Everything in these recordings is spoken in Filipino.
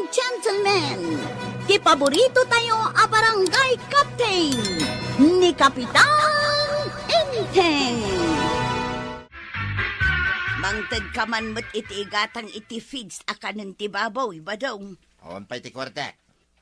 gentlemen, ti paborito tayo a barangay captain ni Kapitan Enteng. Mangtad ka man mo't iti igatang iti feeds akanan ti babaw, ibadong. Awan pa iti kwarta.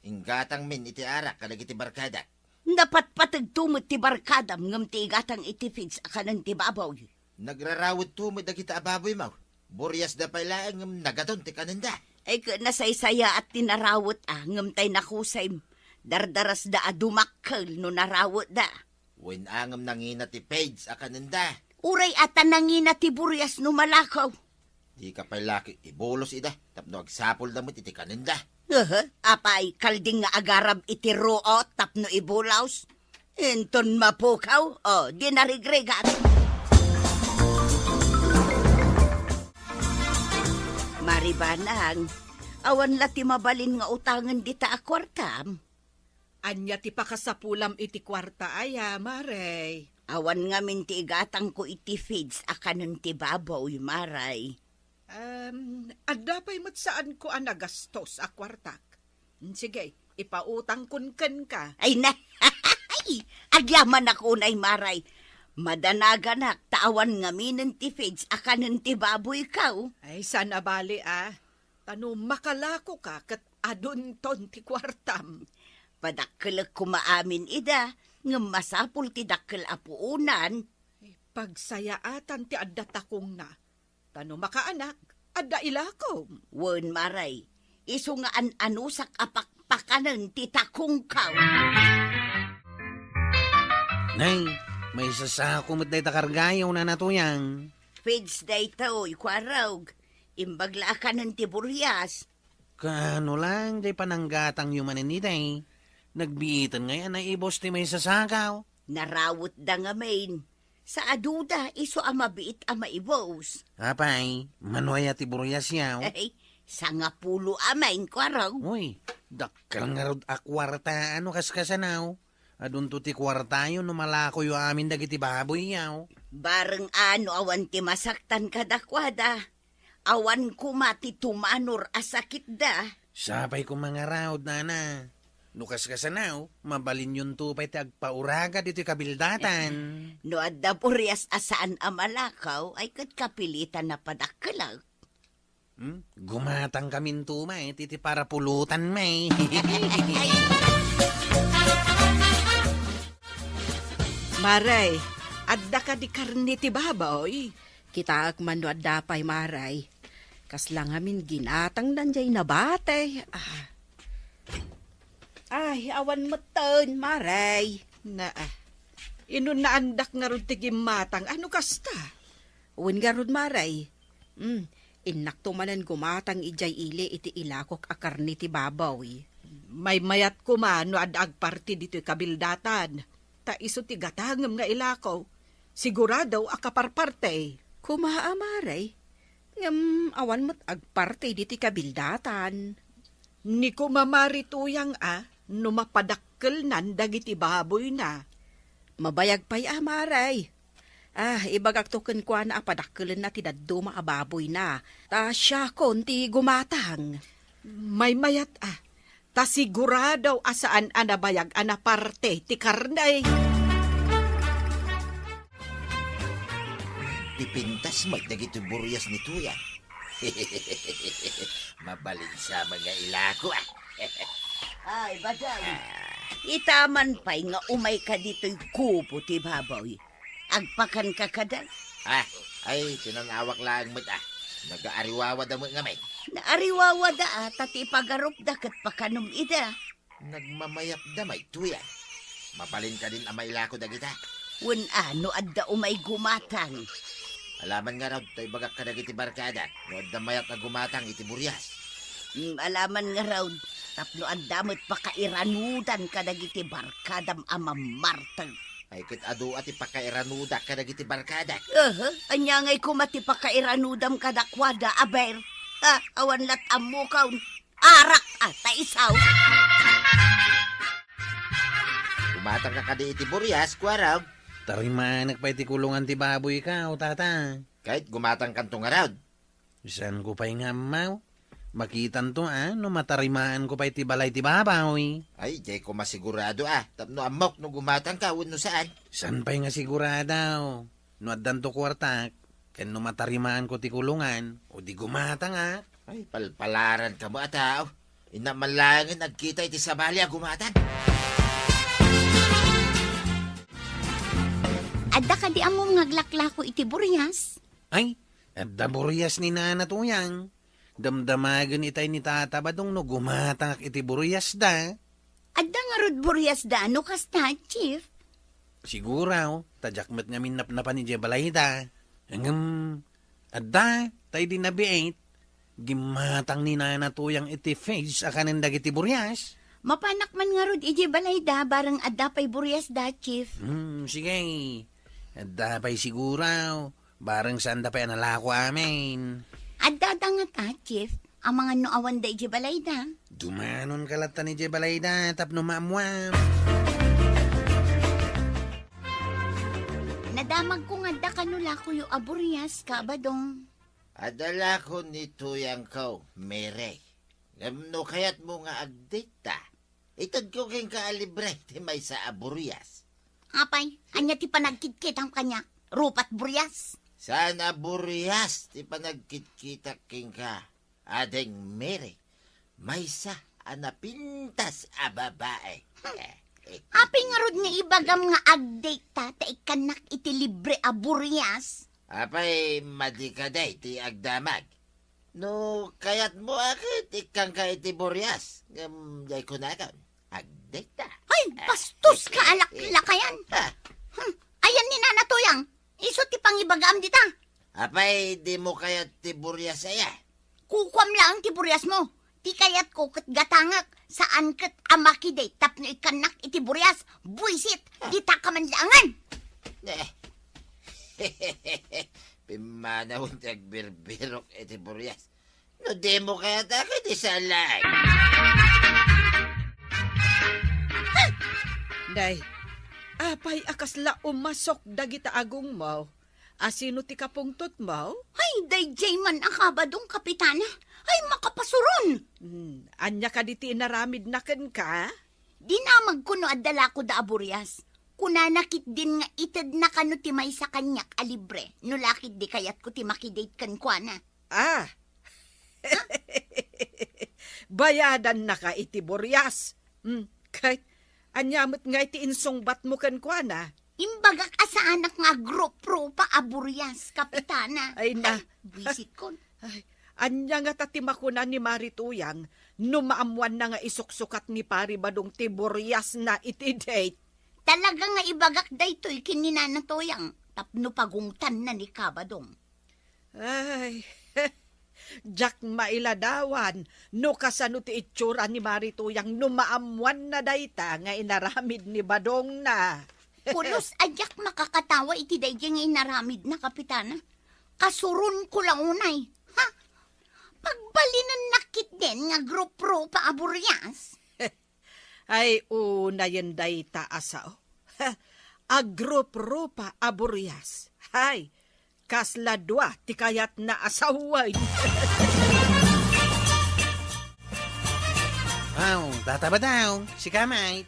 Inggatang min iti arak kadag iti barkada. Dapat patagtumot ti barkadam ngam ti igatang iti feeds akanan ti babaw. Nagrarawid tumod na kita ababoy mo. Buryas da pala ngam nagadon ti kananda. Ay nasaysaya at tinarawot ngam tay nakusay. Dardaras da adumakkel no narawot da. Wen angam nangina ti page akananda. Uray ata nangina ti buryas no malakaw. Di ka palaki ibolos ida. Tapno agsapol damot iti kananda. Apay kalding nga agarab iti roo tapno ibulaws. Enton mapukaw, di narigregat. Maribanang, awan lati mabalin nga utangan dita a kwartam. Anya ti pakasapulam iti kwarta aya, Maray. Awan nga min ti igatang ko iti feeds akanon ti babaw, Maray. Adda pa'y saan ko nagastos a kwartak. Sige, ipautang kunken ka. Ay na, agyaman ako na'y Maray. Madanaganak, tawan nga minin ti feeds akanon ti baboy kaw. Ay, sana bali Tano makalako ka kat adun ton ti kwartam. Padakkel kumaamin ida, nga masapul ti dakkel apuunan. Pagsayaatan ti adda takong na. Tano makaanak, adda ilako. Wen Maray, iso nga anusak apakpakanan ti takong kaw. Nay, may sasako mo't day takargayaw na natuyang. Feeds day to, ikwarog. Imbagla ka ng tiburyas. Kano lang, day pananggatang yumanin ni day. Nagbiitan ngayon na ibos ti may sasakaw. Narawot da nga main. Sa aduda, iso amabiit amaibos. Apay, manuaya ti buryas yaw. Ay, sa nga pulo amain, kwarog. Uy, dakkal nga rod akwarta, kaskasanaw. Adun to ti kwarta yun, numalako yu amin dagiti baboy yaw. Bareng awan ti masaktan kadakwada. Awan kumati tumanor asakit da. Sapay ko mga raod, nana. Nukas kasanaw, mabalin yun tupay ti agpauraga dito kabildatan. No adda buryas asaan amalakaw, ay kat kapilitan na padakkelag. Gumatang kamin tumay, titi para pulutan may. Maray, adda ka di karni ti baboy. Kita agman no adda pa'y Maray. Kaslang amin ginatang danjay nabatay. Ay, awan mo ton, Maray. Na inun na andak nga rod ti gimatang. Ano kasta? Uwin nga rod, Maray. Inak tumanan gumatang ijay ili iti ilakok akarni ti babaw. May mayat ko man no adag parti dito kabildatan. Ta iso ti gatangem nga ilakaw. Sigurado akaparparte. Kumaa, Maray. Ngam awan mo't agparte diti kabildatan. Ni ko mamarituyang no mapadakkel nan dagiti baboy na. Mabayag pa'y Maray. Ibagak token kwa na apadakkelan na ti daddo maababoy na. Ta siya konti gumatang. May mayat ta sigurado asaan anabayag anaparte ti karnay. Dipintas mo dagiti buryas ni Tuya. Mabalin sa mga ilako Ay, badal. Itaman pa'y nga umay ka dito'y kubo ti baboy. Agpakan ka kada. Ay, tinanawak lang mo Nag-aariwawa da mo nga may. Naariwawa da tati pagarup da kat pakanum ida. Nagmamayap da may Tuya. Mabalin ka din ang mailako da kita. Wen ano adda umay gumatang. Alaman nga raw, tayo bagak ka iti barkada. No adda mayat na gumatang iti buryas. Alaman nga raw, tapno adamot pakairanudan kadagiti barkadam amamartag. Ay kit adu at ipakairanuda kadagiti barkada. Anya ngay kumati pakairanudam kadakwada, aber. Awan lat amukaw. Arak taisaw. Gumatang ka kadi iti buryas, kwaraw. Tarimanak pa iti kulungan ti baboy ka, tata. Kahit gumatang kantong araw. Isan ko pa'y ngamaw. Makitan to no matarimaan ko pa iti balay ti babaw. Ay, di ko masigurado Tapno amok no gumatang ka, no saan? San pa'y nga siguradaw? No addan to kwartak, ken no matarimaan ko ti kulungan, o di gumatang Ay, palpalaran ka mo ataw. Inamalangin nagkita iti sabali gumatan. Adda ka di among ngaglaklako iti buryas. Ay, adda buryas ni nana tuyang. Damdamagan itay ni tata badong no gumatang iti buryas da. Adda nga rod buryas da, ano kasta, Chief? Siguraw, tajakmet nga minapnapan ni Jebalay da. Hanggang, adda, tay di nabiait. Gimatang ni nana tuyang iti face akanan dagiti buryas. Mapanak man nga rod iji balay da, barang adda pa'y buryas da, Chief. Sige. Adda pa'y siguraw. Barang saan da pa'y analako amin. Adda da nga ta, Chief. Ang mga noawan da iji balay da. Dumanon kalata ni Jebalay da, tapno maamuam. Nadamag ko nga da kanula ko yung aburyas ka, badong. Adala ko ni tuyang ko, Mere. No kayat mo nga agdita. Itad ko king kaalibre, ti may sa aburyas. Apay, anya ti panagkitkit ang kanya. Rupat buryas. Saan aburyas, ti panagkitkita king ka. Adeng Mere, may sa anapintas a babae. Apay nga rod nga ibagam nga agdata, ta ikanak iti libre aburyas. Apay, madikaday, ti agdamag. No, kayat mo akit, ikang ka iti buryas. Jay ko na ka, agdita. Ay, bastos ka alak-lakayan. Ayan ni Nana Tuyang. Iso ti pangibagam dita. Apay, di mo kayat ti buryas aya. Kukwam lang ti buryas mo. Ti kayat ko kat gatangak. Saan kat amakiday tapno ikanak iti buryas. Buisit, di ta ka manlangan. Pimanahon ti agbirbirok iti buryas. No, di mo kayat akit isalay. Day, apay akasla umasok dagita agong mo. Asino ti kapungtot mo? Ay, dayjay man akabadong kapitana. Ay, makapasuron. Anya ka diti inaramid na ken ka? Dinamag ko no adala ko da aburyas. Kunanakit din nga itad na kano ti may sa kanyak alibre. No lakit di kayat ko ti makidate kan kwa na. Bayadan na ka iti buryas. Kahit anyamot nga iti insungbat mo kan kwa na. Imbagak asa anak nga gro-pro pa aburyas, kapitana. Ay na. Visit ko. Ay, anya nga tatimakunan ni Marituyang, numaamuan na nga isuksukat ni Pari Badong ti buryas na iti date. Talaga nga ibagak daytoy kininana toyang. Tapno pagungtan na ni Kabadong. Ay, jak mailadawan, no kasano ti itsura ni Marituyang numaamuan na dayta nga inaramid ni Badong na. Pulos ajak makakatawa iti dayjay nga inaramid na, kapitana. Kasurun ko lang unay. Ha? Pagbalinan nakit din nga gro-pro pa aburyas. Ay, una yan dayta asaw. Agro-pro pa aburyas. Hay, kasladwa ti kayat na asaway. Tata ba daw? Si Kamay.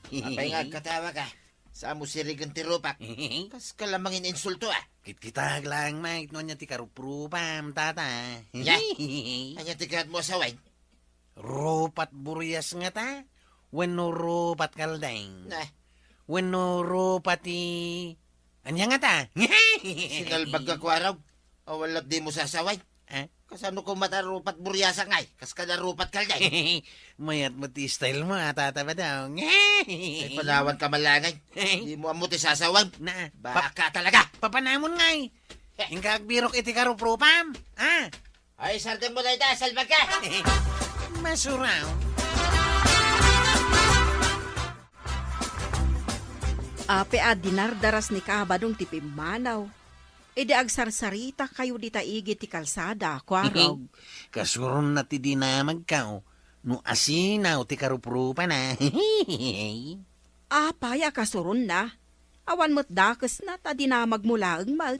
Apay nga katawa ka. Sa mo sirigan ti rupak. Kas kalamangin insulto Kitkitag lang, Mike. Noon niya ti karuprupam, tata. Anya ti kayat mo asaway. Rupat buryas nga ta. Weno rupat kaldeng. Nah, Weno rupat anya nga ta. sinalbag ka kwaraw. Awalap di mo sasaway. Kasano ko matarupat buryasa ngay? Kas ka narupat kalday. Mayat mo ti style mo, tata ba daw? Ay panawan ka malangay. Di mo amuti sasawang. Na, Baka talaga. papanamon ngay. Ingkagbirok iti karuprupam. Ay, sarden mo na ita. Salbag ka. Masuraw. Ape dinardaras ni Kabadong ti Pimanaw. Edi agsarsarita kayo di taigi ti kalsada, kwaraw. Kasuron na ti dinamag ka, no asinaw ti karuprupa na. Apay akasurun na. Awan mo't dakes na ta dinamag mula ang mal.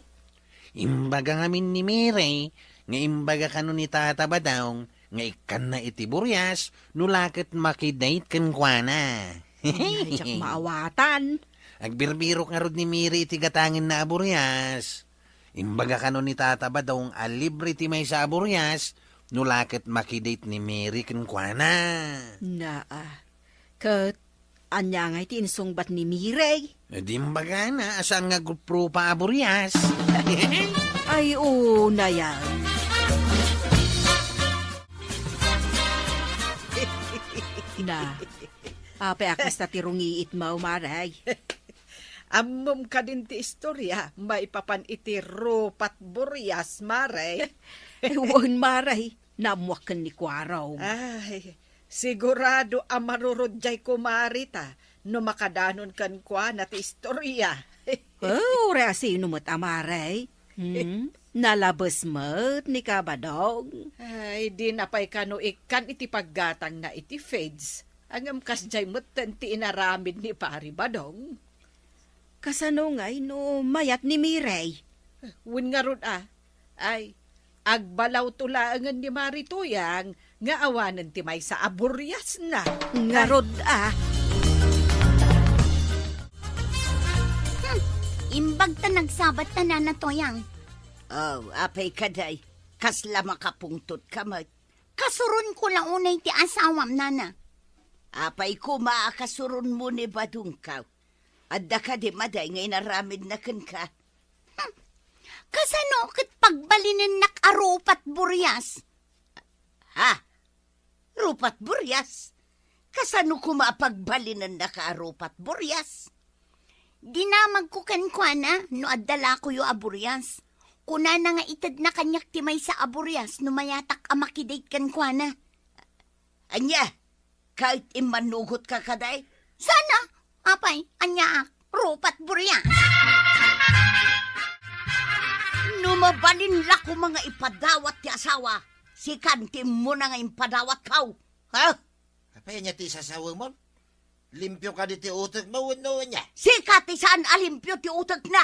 Imbaga ngamin ni Mire, nga imbaga kano ni Tata Badong, nga ikan na iti buryas, nulakit makidate kan kuana. Ay, jak maawatan. Agbirbiro nga rod ni Miri iti gatangin na aburyas. Imbaga kano ni Tata Badong, alibre ti may sa aburyas, nulakit makidate ni Miri kan kuana. Kat, anya nga iti insungbat ni Mirey. Di imbaga na, asang nga gupro pa aburyas. Ay, una yan. Na, apay akis na tirungiit mo, Maray. Ammom ka din ti istorya, maipapan iti rupat buryas, Maray. Ewan, Maray, namuakan ni Kwaraw. Ay, sigurado amarurudyay ko marita, no makadanon kan kwa na ti istorya. Oh, reasi numot Maray. Nalabas mo't ni Kabadong. Ay, di napay kano ikan iti paggatang na iti fades. Angam kasjay mo't ti inaramid ni Pari Badong. Kasano ngay no mayat ni Mirey. Wun nga ron Ay, agbalaw tulaangan ni Marituyang nga awanan ti may sa aburyas na. Ngarod Imbag ta nagsabat ta na toyang. Oh, apay kaday. Kasla makapungtot ka mat. Kasurun ko lang unay ti asawam nana. Apay ko maakasurun mo ni Badong ka. Adda ka di maday ngay naramid na kan ka. Kasano kit pagbalinin nakarupat buryas? Ha? Rupat buryas? Kasano ko mapagbalinan na kaarupat buryas? Dinamag ko kenkwana no adala ko yu aburyas. Kuna na nga itad na kanyak timay sa aburyas no mayatak amakidate kenkwana. Anya, kahit imanugot ka kaday? Sana, apay, anya rupat buryas. Numabalin la ko mga ipadawat ti asawa. Si kantim mo na nga impadawat kaw. Ha? Apay niya ti sasawa mo? Limpyo ka di ti utak mo, wano niya. Si kati saan alimpyo ti utag na.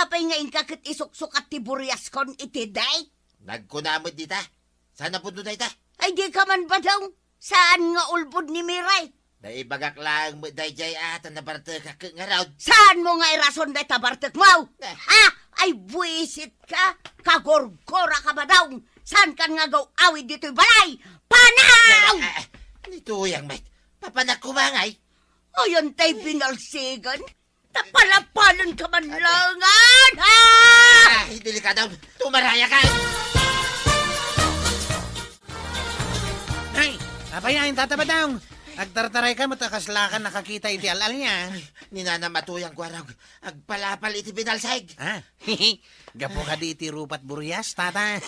Apay ngayon kakit isuksukat ti buryas kon iti day? Nagkunamot di ta. Sana po doon ta. Ay di ka man ba daw? Saan nga ulbod ni Miray? Naibagak lang mo day jay ata na barte ka nga raw. Saan mo nga irason na tabartek mo? Ha? Ay buwisit ka? Kagorgora ka ba daw? Saan ka nga gaw awid dito'y balay? Panaw! Nito yang mate. Papanak kumangay. Ayan tay binalsigan? Napalapalan ka man langan, ha? Hindi ka daw. Tumaraya ka. Ay, apayain Tata Badong. Agtartaray ka matakaslakan nakakita iti alal niya. Ninana matuyang ko araw. Agpalapal iti binalsag. Gapo ka di iti rupat buryas, Tata.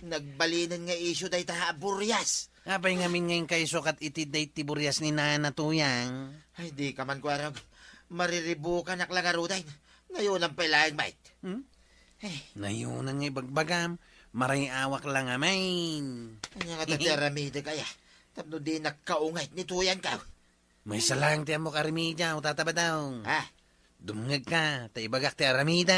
Nagbalinan nga isyo day taha buryas. Apay ngamin ngayon kay sukat iti date ti buryas ni Nana Tuyang. Ay, di ka man ko araw. Mariribukan naklagaruday. Ngayon ang pailaing mate. Ngayon ang ibagbagam, maray awak lang amain. Kanya nga tatiramide kaya. Tapno di nagkaungay ni Tuyang ka. May salang ti amo karimida, o Tata Badong. Ha? Dumngag ka, taibagak ti aramida.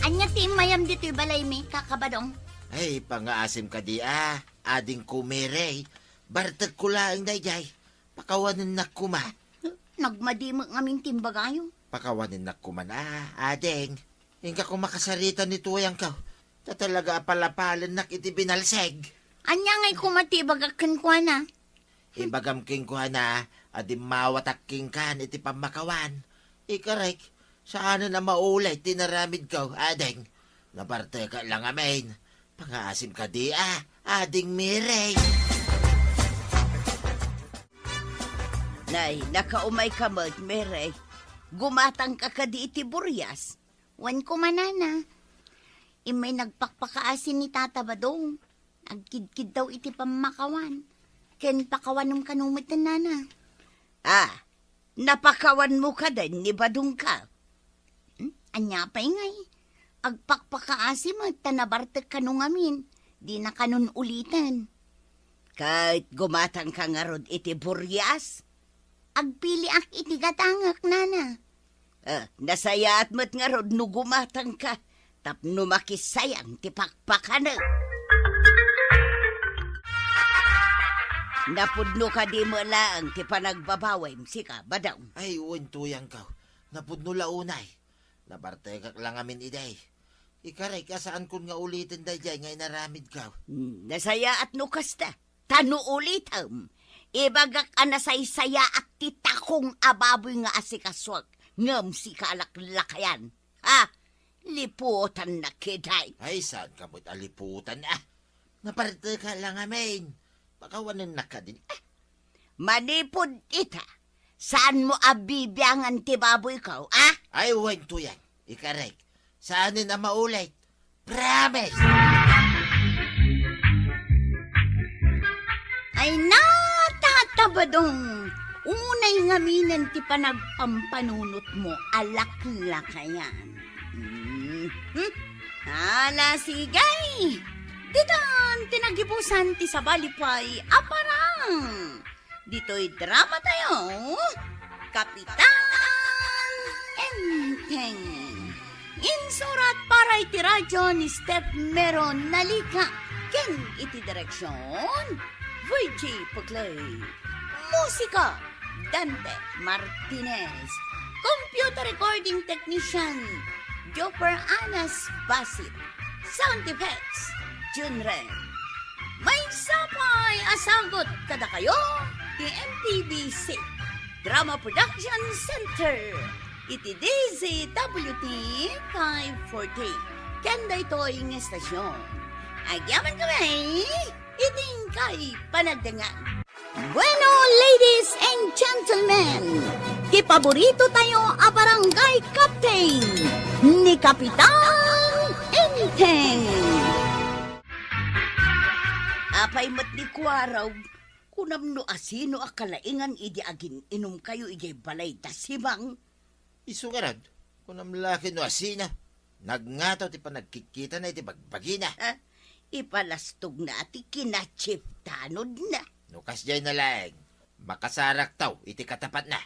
Anya ti mayam dito'y balay mi, kakabadong. Ay, pangaasim ka di Ading kumirey. Bartag ko lang day jay. Pakawanin na kuma. Nagmadimag aming timbagayo. Pakawanin na kuman ading. Ingka ko makasarita ni Tuyang ka. Tatalaga palapalan nak iti binalseg. Anya nga'y kumatibagakan ko na. Ibagam king ko na, adim mawatak king kan iti pamakawan. Ikarek, saan na maulay tinaramid ka, ading. Naparte ka lang amin. Pangaasim ka di ading Mirey. Nay, nakaumay ka mat, Miray. Gumatang ka ka di iti buryas. Wan ko manana. Imay nagpakpakaasin ni Tata Badong. Nagkidkid daw iti pamakawan. Ken pakawanom kanumitan nana. Napakawan mo ka din ni Badong ka. Anya pa'y ngay. Agpakpakaasi mo, tanabartek kanong amin. Di na kanon ulitan. Kahit gumatang ka nga rod iti buryas. Agpili ak iti gatangak, nana. Nasayaat mo't nga rod no gumatang ka. Tapno makisayang ti pakpakana. Napudno ka di mo lang ti panagbabaway si ka, badaw. Ay, uwan tuyang ka. Napudno launay. Nabartekak lang amin iday. Ikaray, kasaan kun nga ulitin day jay nga inaramid ka. Nasaya at nukasta. Tano ulitam. Ibagak anasaysaya at titakong ababoy nga asikaswag. Ngam si kalaklakayan. Ha? Liputan na kiday. Ay, saan ka mo't aliputan Nabartekak lang amin. Pakawanan na ka din. Manipod ita. Saan mo abibiyangan ti baboy ka, Ay, uwan tuyang. Ikaray, saan na maulit? Promise! Ay natatabadong. Unay ngaminan ti panagpampanunot mo, alaklakayan. Hala, sigay. Ditan, tinagibusan ti sabalipay, aparang. Dito'y drama tayo. Kapitan Enteng. Insurat para iti radyo ni Steph Meron Nalika. Ken iti direksyon, Virgie Puglay. Musika, Dante Martinez. Computer recording technician, Jopper Anas Basit. Sound effects, Junren. May sapay asagot kada kayo, ti MTBC Drama Production Center. Iti DZWT 540. Kanda ito'y ng estasyon. Agyaman kami, iting kay panagdangan. Bueno, ladies and gentlemen, ti paborito tayo a barangay captain ni Kapitan Enteng. Apay mat ni Kuaraw, kunam no asino akalaingan idi agin inom kayo ijay balay tasimang. Isugarad, kung ang laki no asina, nagngataw ti panagkikita na iti bagbagina. Ipalastog na ati kinachip tanod na. Nukas jay na lang, makasarak taw, iti katapat na.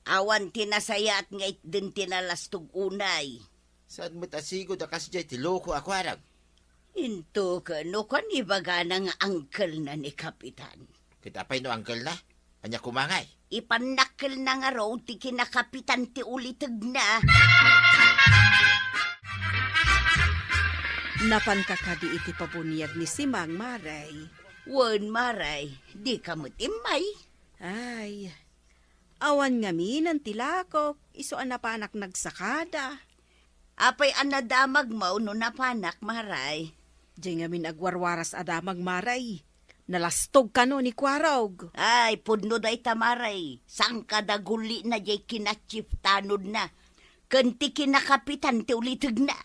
Awan tinasaya at ngait din tinalastog unay. Saan mo't asigo da kas jay ti loko ako arag? Into ka no kan ibaga na nga angkel na ni Kapitan. Kitapay no angkel na, anya kumangay. Ipanakil na nga raw ti kinakapitan ti ulitag na. Napankakadi iti pabunyag ni Simang Maray. Wan maray, di ka mo timay. Ay, awan nga minan tilakok, iso anapanak nagsakada. Apay anadamag mo no napanak maray. Diyan nga min agwarwaras adamag Maray. Nalastog ka no ni Kwarog. Ay, pudno day tamaray. Sang kadaguli na jay kinachip tanod na. Kanti kinakapitan ti ulitag na.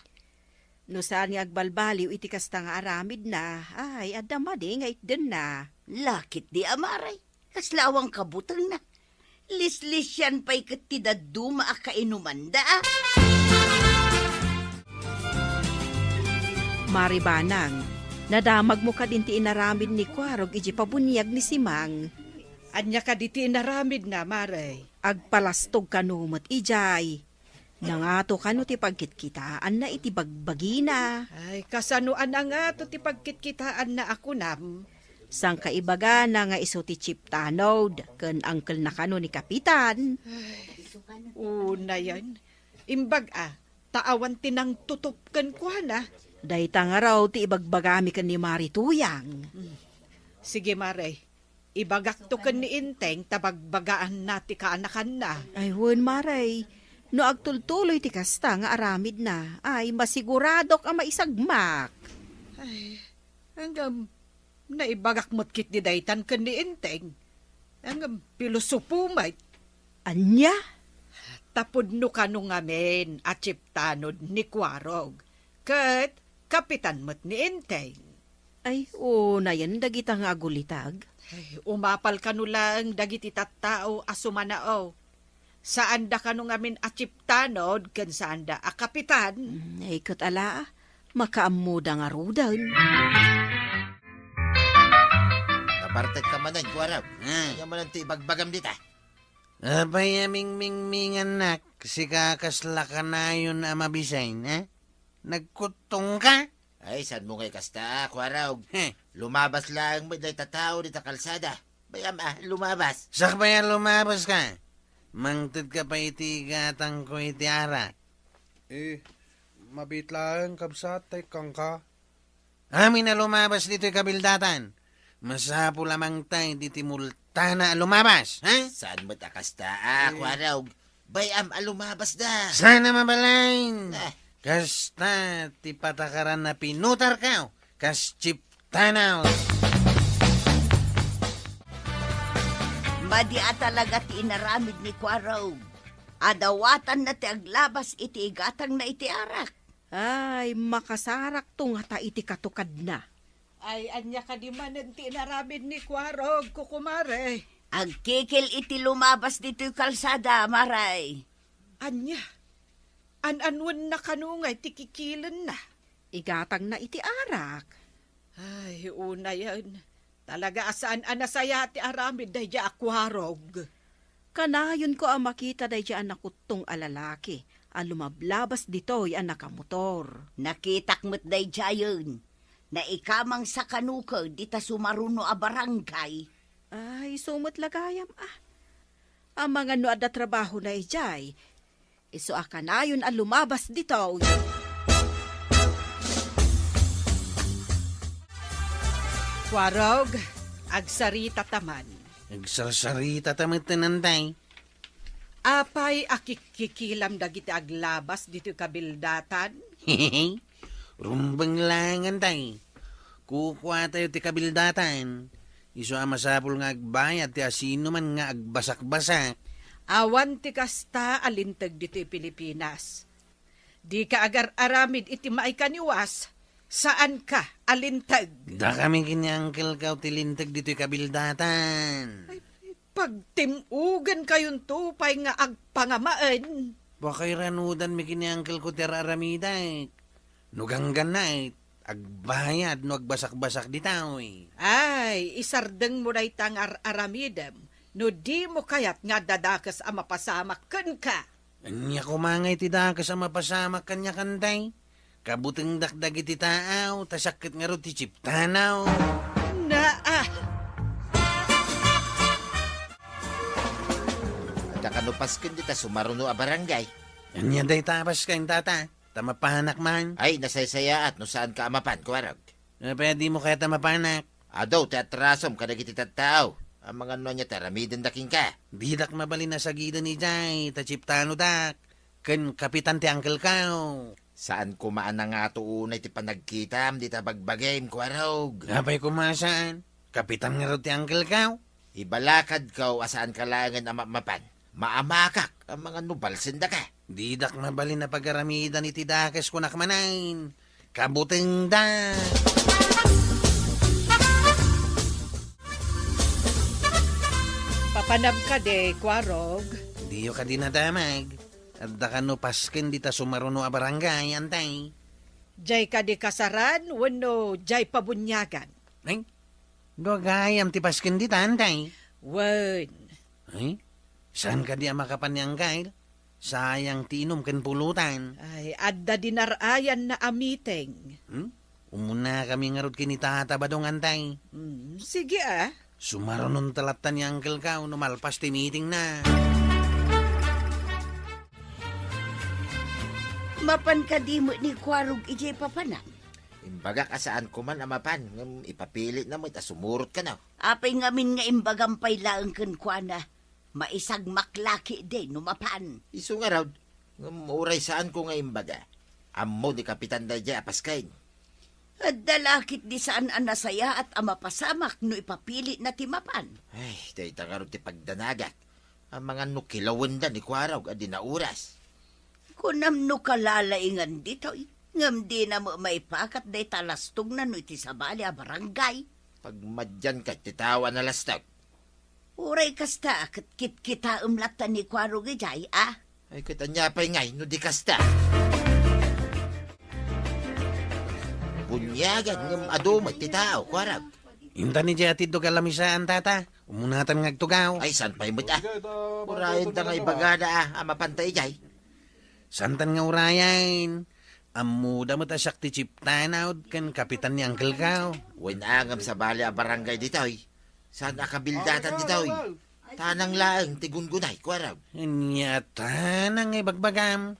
No saan nga agbalbaliw iti kasta nga aramid na, ay adama di nga itden na. Lakit di amaray. Kaslawang kabutang na. Lislis yan pa'y katidaduma akainumanda. Maribanang, nadamag mo ka din ti inaramid ni Kwarog iji pabunyag ni Simang. Anya ka di ti inaramid na, Maray. Agpalastog ka numot ijay. Nangato ka no ti pagkitkitaan na iti bagbagina. Ay, kasanuan na nga to ti pagkitkitaan na ako nam. Sang kaibaga na nga iso ti chip tanod, ken angkel na kano ni Kapitan. Una yan. Imbag taawan tinang tutupkan ko na. Dayta nga raw ti ibagbagami ken ni Marituyang. Sige, Maray. Ibagak to kan ni Inteng, tabagbagaan na ti kaanakan na. Ay, wen Maray. No agtultuloy ti kasta nga aramid na, ay masiguradok ang maisagmak. Ay, hanggang naibagak mo't kit di daytan kan ni Inteng. Hanggang pilosupumay. Anya? Tapod no kanong ngamin at chiptanod ni Kwarog. Kat kapitan mo't ni Inteng. Ay, na yan dagita nga agulitag. Ay, umapal ka no lang dagiti tattao asumanao. Saan da ka nung amin achiptanod, kan saan da kapitan? Ay, katala, makaamuda nga rudan. Nabartet ka manan, Kuwarab. Kanya manan ti bagbagam dita. Abay aming mingmingan nak, si kakasla ka na yun amabisain, ha? Nagkutong ka? Ay, saan mo ngay kasta, Kwarog? Heh, Lumabas lang mo na itatao dito kalsada. Bayam lumabas. sakbayan lumabas ka. Mangtid ka pa itigatang ko itiara. Mabit lang kabsat tay kang ka. Amin na lumabas dito'y kabildatan. Masapo lamang tayo diti multana lumabas, ha? Saan mo takasta, Kwarog? Bayam lumabas da. Sana mabalain. Ah, Kasta ti patakaran na pinutar ka, kas chip tanaw. Madia talaga ti inaramid ni Kwarog. Adawatan na ti aglabas iti igatang na iti arak. Ay, makasarak to nga ta iti katukad na. Ay, anya ka di man ti naramid ni Kwarog, kukumare. Agkikil iti lumabas dito'y kalsada, maray. Anya, ananwan na kanungay ti kikilan na. Igatang na iti arak. Ay, una yan. Talaga asaan anasaya ti aramid day ja Kwarog. Kanayon ko ang makita day dyan nakutong alalaki. Ang lumablabas dito'y ang nakamotor. Nakitak mo't day jayon. Na ikamang sa kanuka, di ta sumaruno a barangay. Ay, sumot lagayam Ang mga no ada trabaho na ijay. Iso akanayon ang lumabas dito. Kwarog, agsarita taman. Nagsarsarita tamit tinantay. Apay akikikilam dagiti aglabas dito kabildatan. Hehehe. Rumbang langan tay. Kukuha tayo ti kabildatan. Iso masapul nga agbayad ti asino man nga agbasak-basak. Awan ti kasta alintag dito Pilipinas. Di ka agar aramid iti maikaniwas. Saan ka alintag? Da kami kinyangkel ka tilintag dito'y kabildatan. Pagtimugan kayon tupay nga agpangamaan. Bakay ranudan mi kinyangkel ko teraramiday. Nuganggan na agbayad no agbasak-basak ditaw Ay, isardeng mo na itang aramidem. No di mo kayat nga dadakas ang mapasamak kan ka. Anya kumangay ti dakas ang mapasamak kanya kantay. Kabuteng dakdag iti taaw, tasakit nga ro ti chiptanaw. Takanupaskin dita sumaruno a barangay. Anya day tapas kayong tata, tamapahanak man. Ay, nasaysaya at no saan ka amapan, Kwarog? Pwede mo kaya tamapahanak. Adaw, teatrasom kadagiti tattao. Ang mga no niya taramidin daking ka. Didak mabalin na sa gida ni Jay, ta chiptano dak. Ken kapitan ti uncle kao. Saan kumaan na nga tuunay ti panagkitam, di ta bagbagayim, Kwarog? Napay kumasaan, kapitan nga ro ti uncle kao. Ibalakad ka asaan kalangan na mapan. Maamakak ang mga nubalsin da ka. Didak mabalin na pagaramida ni tidakas kunak manain. Kabuteng da. Papanam ka de, Kwarog. Diyo ka dinadamag. At da ka no pasken di ta sumaruno a barangay, antay. Jay ka di kasaran, wano jay pabunyagan. Ay, gagayam ti pasken di ta, antay. Wan. Ay, saan ka di makapanyang kail? Sayang ti inom ken pulutan. Ay, adda dinarayan na amiting. Umuna kami nga rod kinitata badong antay. Sige Sumarunon talatan ni uncle ka, numalpas ti meeting na. Mapan ka di mo ni Kwarog ijay papanan. Imbaga ka saan kuman amapan. Ipapilit na mo, itasumurot ka na. Apay ngamin nga imbagampay laang kan Kwana. Maisag maklaki din, numapan. Iso nga raw, uray saan ko nga imbaga. Amo ni Kapitan Daya apaskain. At dalakit di saan anasaya at amapasamak no ipapili na timapan. Ay, day tagarot ti pagdanagat. Ang mga nukilawan da ni Kwarog at dinauras. Kunam no kalalaingan dito, ngam di na mo maipakat day talastong na no iti sabali a barangay. Pag madyan ka, titawa na lastag. Uray kasta, kit kita umlatan ni Kwarog ijay, Ay, katanya pa'y ngay, no di kasta. Bunyagan ng adumay, titao, Kwarog. Inta ni Jatid do kalamisaan tata. Umunatan nga tugaw. Ay, san pa'y mo't Urayan ta nga ibagada mapantay jay. Santan nga urayan. Amuda mo ta siyak ti chip tanaw kan kapitan ni Uncle Kao. Wen angam sa bali a barangay ditoy. San akabildatan ditoy. Tanang laeng tigungunay, kwaraw. Nyata nang ibagbagam.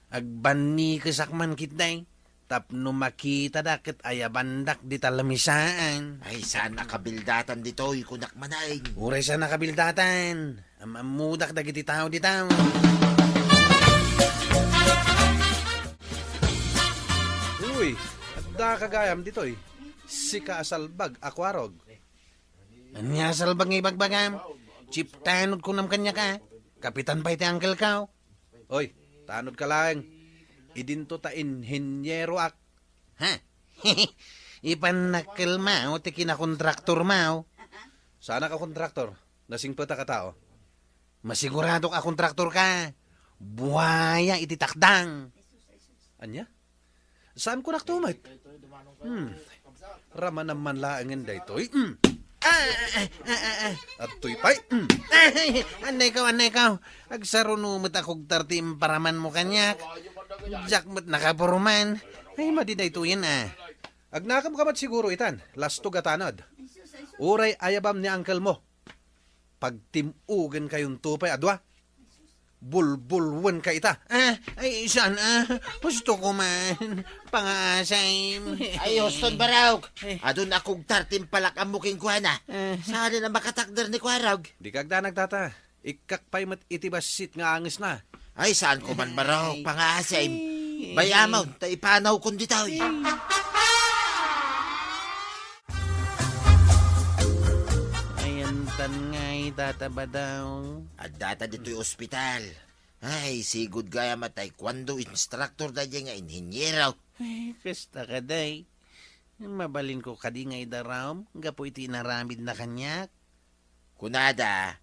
Agbani kasakman kitday. Tapno makita dakit ayabandak di talamisaan. Ay, saan nakabildatan ditoy, kunak manay. Uray sa nakabildatan. Amamudak dagiti tao di tao. Uy, adda kagayam ditoy. Si Kaasalbag, Akwarog. Anya salbag nga ibagbagam. Chip tanod ko nam kanya ka. Kapitan pa iti Uncle Kao. Oy, tanod ka lang. Idinto ta inhinyero ak. Ha? Ipanakil mao ti kinakontraktor mao. Sana ka kontraktor. Nasing pata ka tao. Masigurado ka kontraktor ka. Buhaya iti takdang. Anya? Saan ko naktumit? Rama naman laangin daytoy. At tuy pay. Anay ka. Agsarunumot akog tartim paraman mo kanyak. Jakmat nakapuruman. Ay, madiday to yan Agnakam kamat siguro itan. Lasto gatanod. Uray ayabam ni uncle mo. Pagtimugan kayong tupay adwa. Bulbulwan ka ita. Ay, saan Gusto ko man. Pangasay. Ay, Houston Barawg. Adun akong tartim palak ang muking kuhana. Saan na makatakder ni Kwarog? Di kagda nagtata. Ikakpay mat itibasit nga angis na. Ay, saan ko man Barawg, pangasay. Bayamaw, ta ipanaw kundi tao. Ayantan nga'y tataba daw. At data dito'y ospital. Ay, sigud gaya matay kwando instructor da dyan nga inhinyeraw. Ay, kasta ka day. Mabalin ko kadi nga'y daram. Gapo iti naramid na kanyak. Kunada,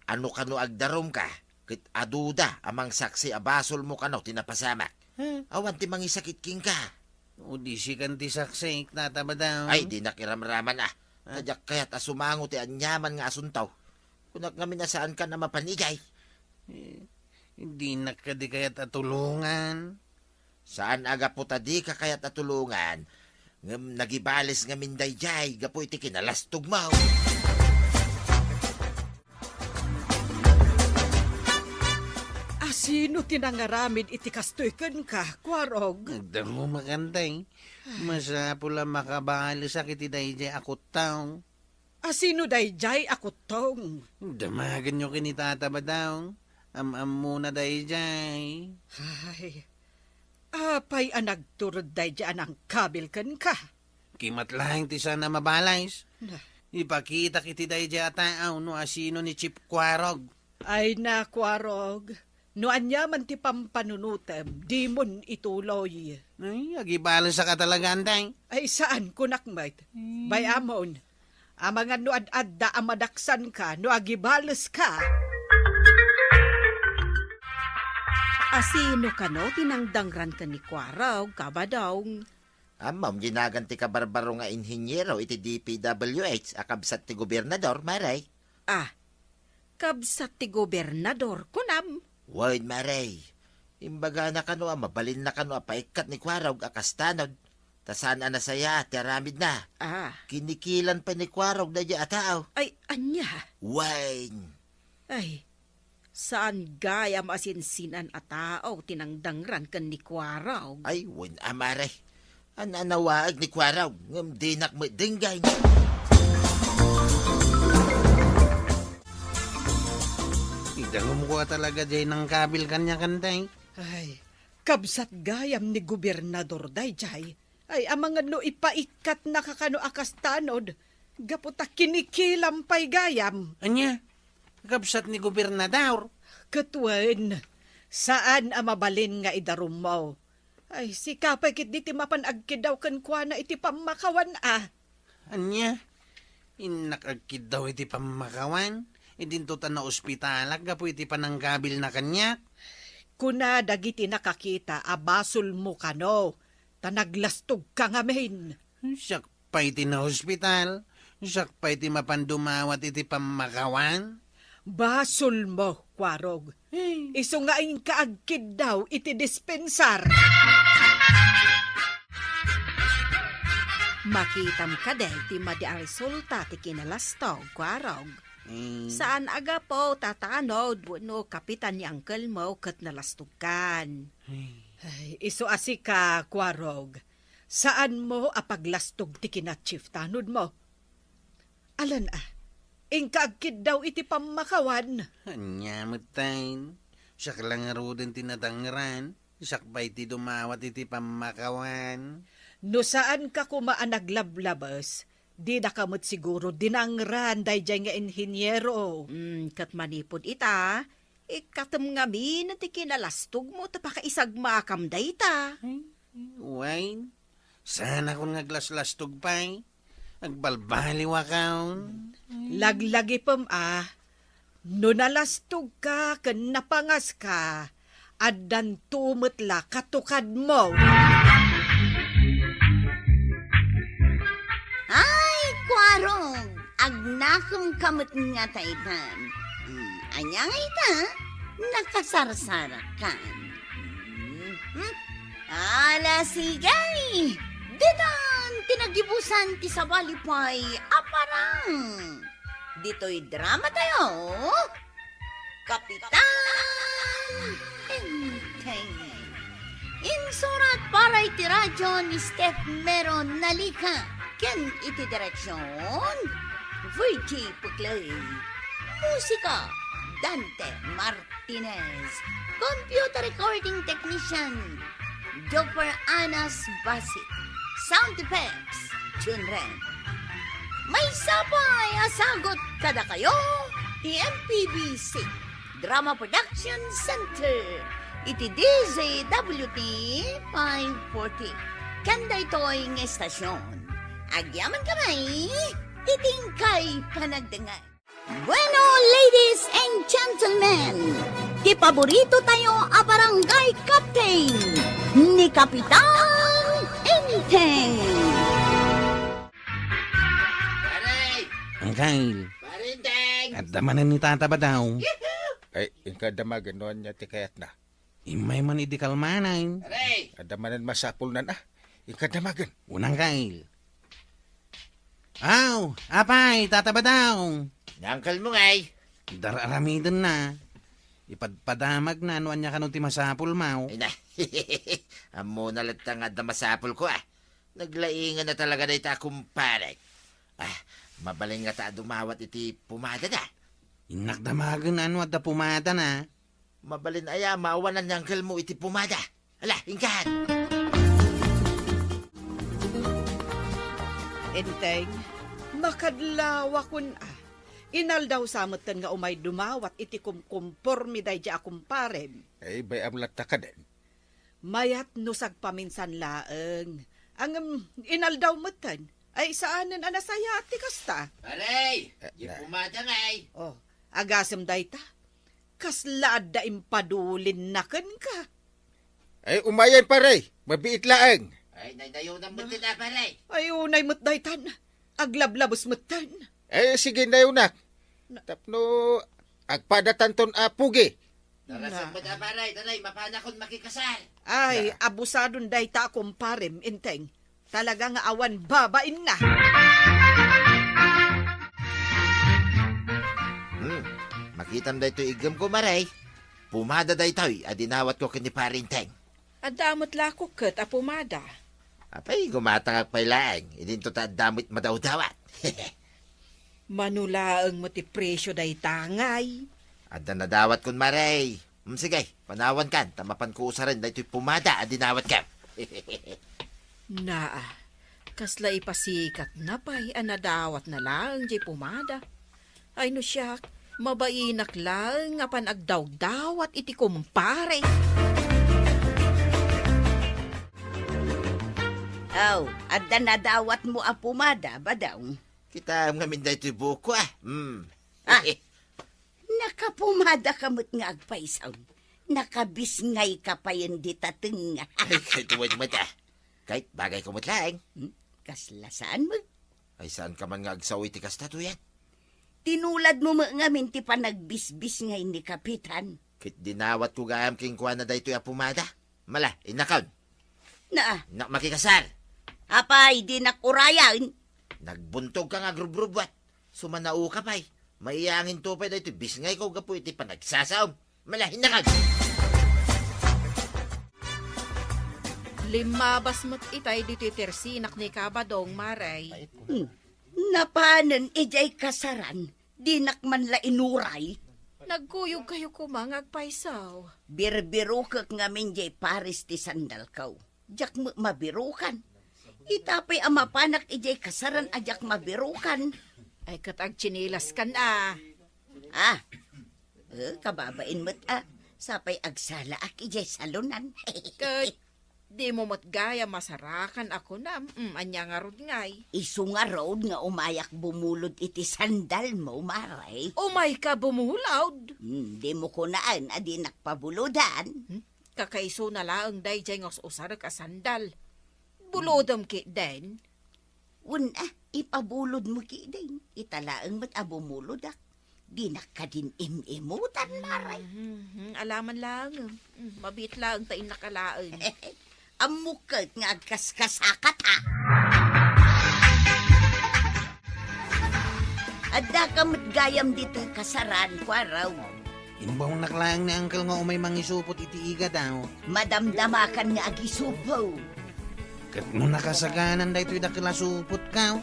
ano kano agdarom ka? Kit aduda amang saksi abasol mo kano tinapasamak. Awan ti mangisakit king ka. O di si kanti saksik tataba daw. Ay, di nakiramraman Kadyak kaya't asumango ti anyaman nga asuntaw. Kunak nga minasaan ka na mapanigay. Hindi na kadi kaya't atulungan. Saan aga po tadi ka kaya't atulungan? Nagibalis nga minday jay, gapo iti kinalastog mo. Sino tinangaramid iti kastoyken ka, Kwarog? Nagdamo makantay. Masapula makabalis sakit iti ako taong. Sino dayjay ako tong? Damagan nyo kinitataba daw. Am muna dayjay. Ay, apay ang nagturod dayjay ang kabilken ka. Kimat lang ti sana mabalais. Ipakita kiti dayjay ataaw no asino ni Chip Kwarog. Ay na, Kwarog. No anya man ti pampanunutem, di mon ituloy. Ay, agibalan sa katalagaan day. Ay saan kunakmat? Bayamon, amangan no ad-adda amadaksan ka, no agibales ka. Asino ka no, tinangdangran ka ni Kwarog, kabadong. Ma'am, ginaganti ka barbaro nga inhinyero iti DPWH, akabsat ti gobernador, maray. Kabsat ti gobernador, kunam. Word, maray. Imbaga na kano, mabalin na kano, paikat ni Kwarog, akastanod. Tasan na saya, tiaramid na. Kinikilan pa ni Kwarog na dya atao. Ay, anya? Wine. Ay, saan gayam asinsinan atao tinangdangran kan ni Kwarog? Ay, win amare. Ananawaag ni Kwarog, ngam dinak mo dinggay. Idalom ko talaga dyan ng kabil kanya kantay. Ay, kabsat gayam ni gobernador dayjay. Ay, amangan no ipaikat na kakano akastanod. Gaputa kinikilampay gayam. Anya, kabsat ni gobernador. Katwen, saan amabalin nga idarum mo? Ay, si kapay kit di ti mapanagkid daw kan kwa na iti pamakawan Anya, inakagkid daw iti pamakawan. Idinto ta na ospitalag, gapo iti pananggabil na kanya. Kuna dagiti nakakita, abasol mo kano. Tanaglastog ka ngamin. Siyak pa iti na ospital. Siyak pa iti mapandumawat iti pamakawan. Basol mo, Kwarog. Iso nga ang kaagkid daw iti dispensar. Makitam ka day ti madi ang resulta ti kinalastog, Kwarog. Saan aga po tatanod no kapitan ni uncle mo kat nalastugan. Ay, iso asika, Kwarog. Saan mo apaglastog ti kinachief tanod mo? Alan ingkaagkid daw iti pamakawan. Anyamutain. Siyak lang nga ro din tinatangran. Siyak pa iti dumawat iti pamakawan. No saan ka kumaan naglablabas, di na kamot siguro dinangran day dyan nga inhinyero. Kat manipod ita, ikatam nga min ti kinalastog mo tapakaisag makam day ta. Wine. Sana kung naglaslastog pa'y. Agbalbaliwa kaon. Laglagi pam no nalastog ka, kan napangas ka, adan tumutla katukad mo. Ay, Kwarog, agnakam kamot nga taitan. Anya nga ita, nakasarsarakan. Ala sigay, ditan tinagibusan ti sabalipay aparang. Dito'y drama tayo, Kapitan Enteng. Insurat para iti radyo ni Steph Meron Nalika. Ken iti direksyon, Virgie Puglay. Musika, Dante Martinez. Computer recording technician, Joper Anas Basit. Sound effects, Junren. May sabay asagot kada kayo, TMPBC, Drama Production Center, iti DZWT 540. Kanda ito'y ng estasyon. Agyaman kamay, titingkay panagdangan. Bueno, ladies and gentlemen, di paborito tayo a barangay captain ni Kapitan Enteng. Paray! Angkail. Parinteng! At damanan ni tata ba daw? Ay, ingkadamagan noon niya ti kayat na. Imay man iti kalmanan. Paray! Adamanan masapul na na. Ingkadamagan. Unang kail. Aw, apay, tata ba daw? Nangkal mo ngay. Dararamidan na. Ipadpadamag na anuan niya kanong timasapul mau. Ay na, amo na latang at masapol ko Naglaingan na talaga na ita kumpare. Mabaling nga ta dumawat iti pumada na. Inakdamagan ano at da pumada na. Mabalin aya maawanan ng angkel mo iti pumada. Ala, ingkan. Enteng, makadlawa kun Inal daw samatan nga umay dumawat iti kumkumpormi day di akumparem. Ay, bayam latta ka din. Mayat no sagpaminsan laeng. Ang inal daw matan, ay saanan anasaya ti kasta. Paray! Di pumada ngay. Oh, agasem day ta. Kaslaad da impadulin na ken ka. Ay, umayan paray. Mabiit laang. Ay, naydayo na mo na paray. Ay unay mo't day tan. Aglablabos mo't tan. Ay, sige na yun na. Tapno, agpadatan ton pugi. Narasang mo na paray. Taray, mapanakon makikasal. Ay, abusadon day ta kumparem, Enteng. Talaga nga awan babain na. Makitam da ito igam ko maray. Pumada da ito adinawat ko kini parinteng. Adamot lako ket apumada. Apay, gumatangag pa'y laeng. Idin to ta damit madaw-dawat. Manulaang mati presyo day tangay. At nadawat kun maray. Sige, panawan kan. Tamapan ko usa rin da ito'y pumada adinawat ka. Naa, kasla ipasikat na pa'y anadawat na lang di pumada. Ay no siyak, mabainak lang nga pan agdaw-dawat iti kumpare. Aw, adda nadawat mo a pumada ba daw? Kita nga min da ito'y buko Nakapumada kamot nga agpaisaw. Nakabisngay ka pa yun di tateng. Ay, kahit tuwad mo ta. Kahit bagay ko mo laeng. Kaslasaan mo? Ay saan ka man nga agsaw iti kasta to yan? Tinulad mo nga minti pa nagbisbis nga ni Kapitan. Kit dinawat ko gayam king kuha na dayto ya pumada. Mala, inakaw. Na, Nak makikasal. apay, di nakurayan. Nagbuntog ka nga grub-grubwat. Sumanao ka pa'y. Maiyangin to pa dayto. Bisngay ko gapo iti pa nagsasaom. Mala, inakaw. Limabas mo't itay dito tersinak ni Kabadong, Maray. Napanan ijay kasaran, di nakman la inuray. Nagkuyog kayo kumangag paisaw. Birbirukak nga minjay paris ti sandal kaw. Jak mo mabirukan. Itapay amapanak ijay kasaran ajak mabirukan. Ay katag chinilas kan ah. Kababain mo't sapay agsala ak ijay salunan. Kat, di mo mo't gaya masarakan ako na. Anya nga rod ngay. Isu nga road nga umayak bumulod iti sandal mo, maray. Umay ka bumulawd. Di mo kunaan adi nakpabuludan. Kakaiso na laang day jay ngos usar ka sandal. Bulodom ki den. Una, ipabulod mo ki din. Italaang mo't abumulodak. Di nakadin imimutan, maray. Alaman lang. Mabit lang tain nakalaan. Amukot nga agkaskasakat ha. Adda ka gayam dito kasaran, kwaraw. Imbaw naklaang ni Uncle nga umay mangisupot iti iga daw. Madamdamakan nga agisupo. Kat no nakasaganan daytoy dakila supot ka.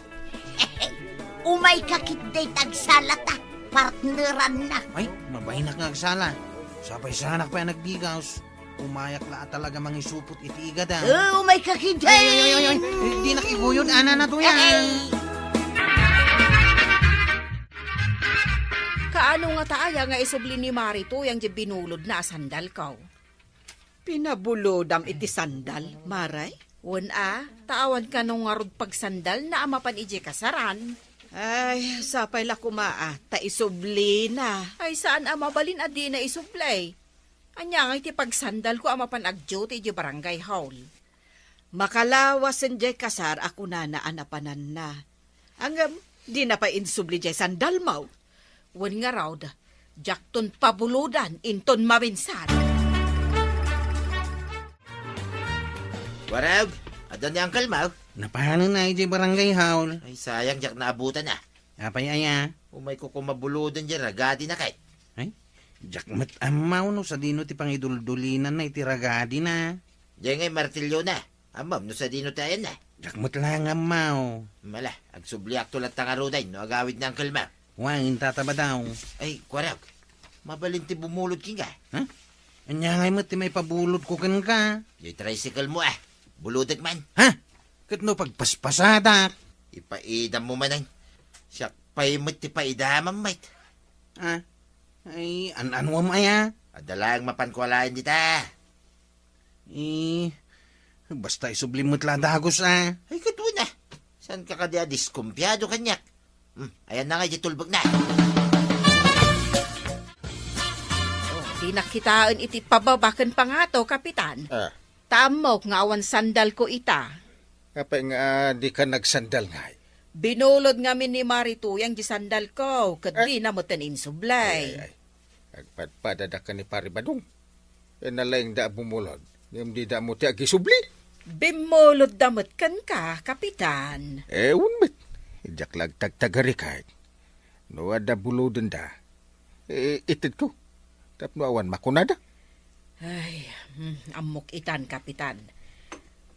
Umay kakit day tagsalata. Partneran na. Ay, mabahinak nga agsala. Sabay sanak pa yung nagbigaws. Umayak la talaga mangisupot iti iga daw. Umay kakit day. Ay, di nakiguyod, ana na to yan. Kaano nga taaya nga isubli ni Marito yang di binulod na sandal kaw? Pinabulodam iti sandal, Maray? Taawan ka nung ngarod pagsandal na amapan iji kasaran. Ay, sapay la kumaa, ta isubli na. Ay saan amabalin adi na isublay? Anya nga iti pagsandal ko amapan agduty iji barangay hall. Makalawas enjay kasar ako na naanapanan na. Angam, di na pa insubli jay sandal mau. Wan nga raw da, jakton pabuludan inton mabinsan. Warag, adan ni Uncle Mau. Napahano na iti barangay haul. Ay sayang jak naabutan na. Apay aya. Umay ko kumabuludan dyan, ragadi na kay. Ay, jakmat amaw no sa dino ti pangiduldulinan na iti ragadi na. Diyan ngay martilyo na. Amam, no sa dino tayo na. Jakmat lang amaw. Mala, agsubliak tulat tangaruday, no agawid ni Uncle Mau. Wangin tataba daw. Ay, Warag, mabalinti bumulod king ka. Ha? Anya ngay mo ti may pabulot ko kan ka. Yung tricycle mo buludag man. Ha? Kat no pagpaspasada. Ipaidam mo man siyak paimot ti paidamam mait. Ha? Ay, ano mo maya? Adalang mapankwalain dita. Basta isublimot la dagos Ay, katun na. San ka kadya diskumpyado kanyak? Ayan na nga, tulbog na. Di nakitaan iti pababakan pa nga to, Kapitan. Tamok nga awan sandal ko ita. Kapag nga di ka nagsandal nga. Binulod nga min ni Marito yang di sandal ko, kat di na mo tanin sublay. Agpadada ka ni Paribadong. E nalayang da bumulod. Yung di da mo ti agisubli. Bimulod damot kan ka, Kapitan. Unmet. Ijak lag tagtagarikay. No ada bulodan da. Itid ko. Tapno awan makunada. Ay, amok itan, Kapitan.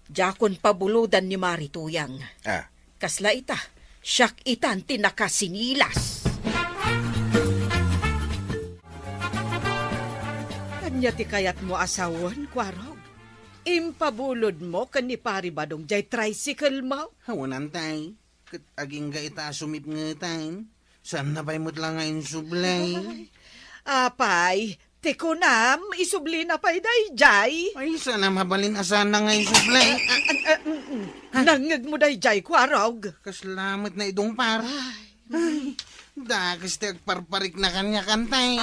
Jakon pabuludan ni Marituyang. Kasla ita, siyak itan tinakasinilas. Anya ti kayat mo asawan, kwarog? Impabulod mo kan ni Paribadong jay tricycle mo? Hawanan tay. Kat aging ga ita sumip nga tay. Saan na ba'y mo't lang ngayon sublay? Apay, teko nam, isubli na pa'y dayjay. Ay, sana mabalin asan na ngayon sublay. Nangag mo dayjay, kwarog. Kaslamat na idong par. Ay, dakas ti agparparik na kanya kantay.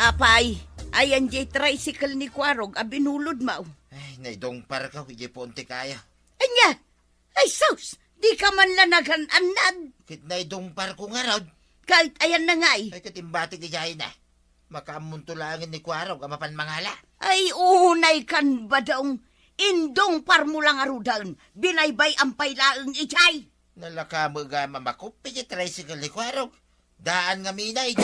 Apay, ayan jay tricycle ni Kwarog, abinulod mo. Ay, naidong par ka, hindi po unti kaya. Anya! Ay, sus! Di ka man lanagan anad. Kit na idumpar ko nga raw. Kahit ayan na nga eh. Ay katimbatik di jahay na. Makamuntulangin ni Kwaraw kamapan mangala. Ay, unay kan ba daw? Indong parmulang arudan. Binaybay ang pailaang ichay. Nalakamo ga mamakupi di tricycle ni Kwaraw. Daan nga minay.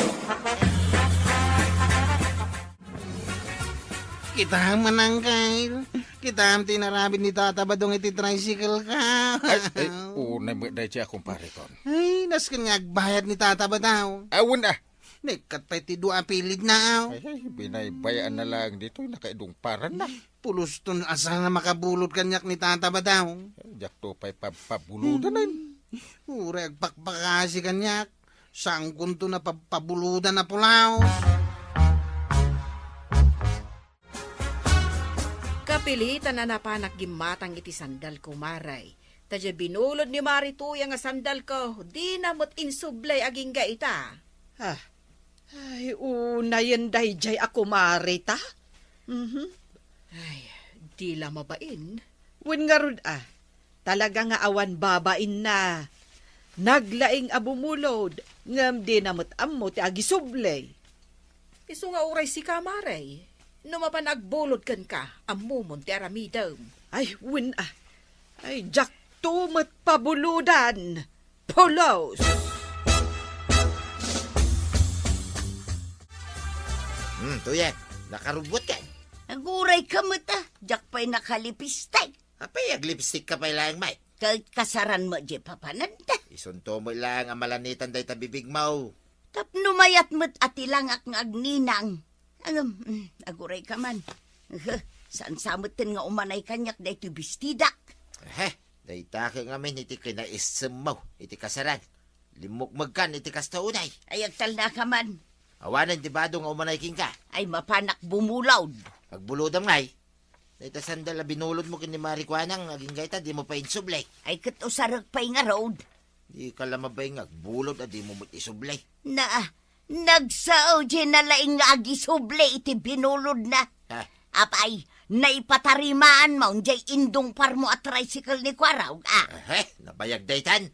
Kita manangkay. Kita tinarabid ni Tata Badong iti tricycle ka. Ay, unay mo dahi siya kumpare kon. Ay, naskan nga agbayad ni Tata Badaw. Awan ah. Nagkatay ti dua pilig na aw. Ay, binaybayan na lang dito. Nakaidungparan na. Pulos ton asa na makabulot kanyak ni Tata Badaw. Jak to pa'y pabuludan na yun. Ure agpakpakasi kanyak. Saan kunto na pabuludan na pulaw. Kapilitan na napanak gimatang iti sandal ko, Maray. Tadya binulod ni Marituy ang sandal ko, di na mo't insublay aging gaita. Ah, ay, unayan dayjay ako marita. Ay, di la mabain. Wen nga rod talaga nga awan babain na. Naglaing abumulod, ngam di namot ammo ti agisublay. Iso nga uray si Kamaray. Numapanagbolod kan ka, amumon ti aramidam. Ay, wen ay, jak tumat pabuludan. Polos! Tuyan. Nakarubot ka. Naguray ka mata. Jak pa'y nakalipistay. Apay aglipstick ka pa ilang may. Kahit kasaran mo di papananda. Isunto mo ilang ang malanitan day tabibig mo. Tapno mayat mo't atilangak ng agninang. Aguray ka man. Saan samutin nga umanay kanyak da ito bistidak. Day taka nga min iti kinaisem mo. Iti kasaran. Limukmagkan iti kastaunay. Ay agtal na ka man. Awanan di bado nga umanay king ka. Ay mapanak bumulaw. Pagbulodam ngay. Ita sandal binulod mo kini Marikwanang aging gaita di mo pa insublay. Ay kat usarag pa'y nga road. Di ka lamabay nga bulod at di mo isublay. Nagsao dyan na laing agisuble iti binulod na. Apay, naipatarimaan mo jay indong parmo at tricycle ni Kwaraw. Nabayag daytan.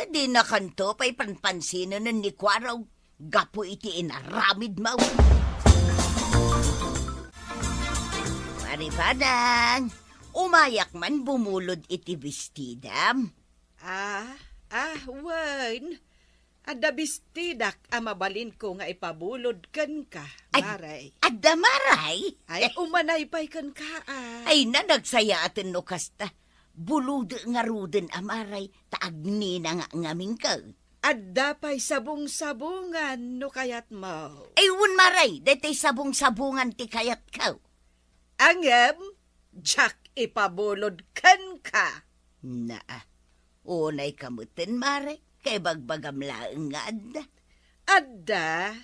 Di na kanto pa'y panpansino nun ni Kwaraw. Gapo iti inaramid mo. Maripadang, umayak man bumulod iti bestidam. Wen. Adda bistidak mabalin ko nga ipabulod kan ka, Maray. Adda maray? Ay, umanay pa'y kan ka, Ay na nagsaya atin no kasta. Bulud nga ruden amaray, taagni na nga ngaming ka. Adda pa'y sabong-sabungan no kayat mo. Ay wun maray, detay sabong-sabungan ti kayat ka. Angem, jak ipabulod kan ka. Unay kamutin maray. Kay bagbagam laeng nga adda. Adda,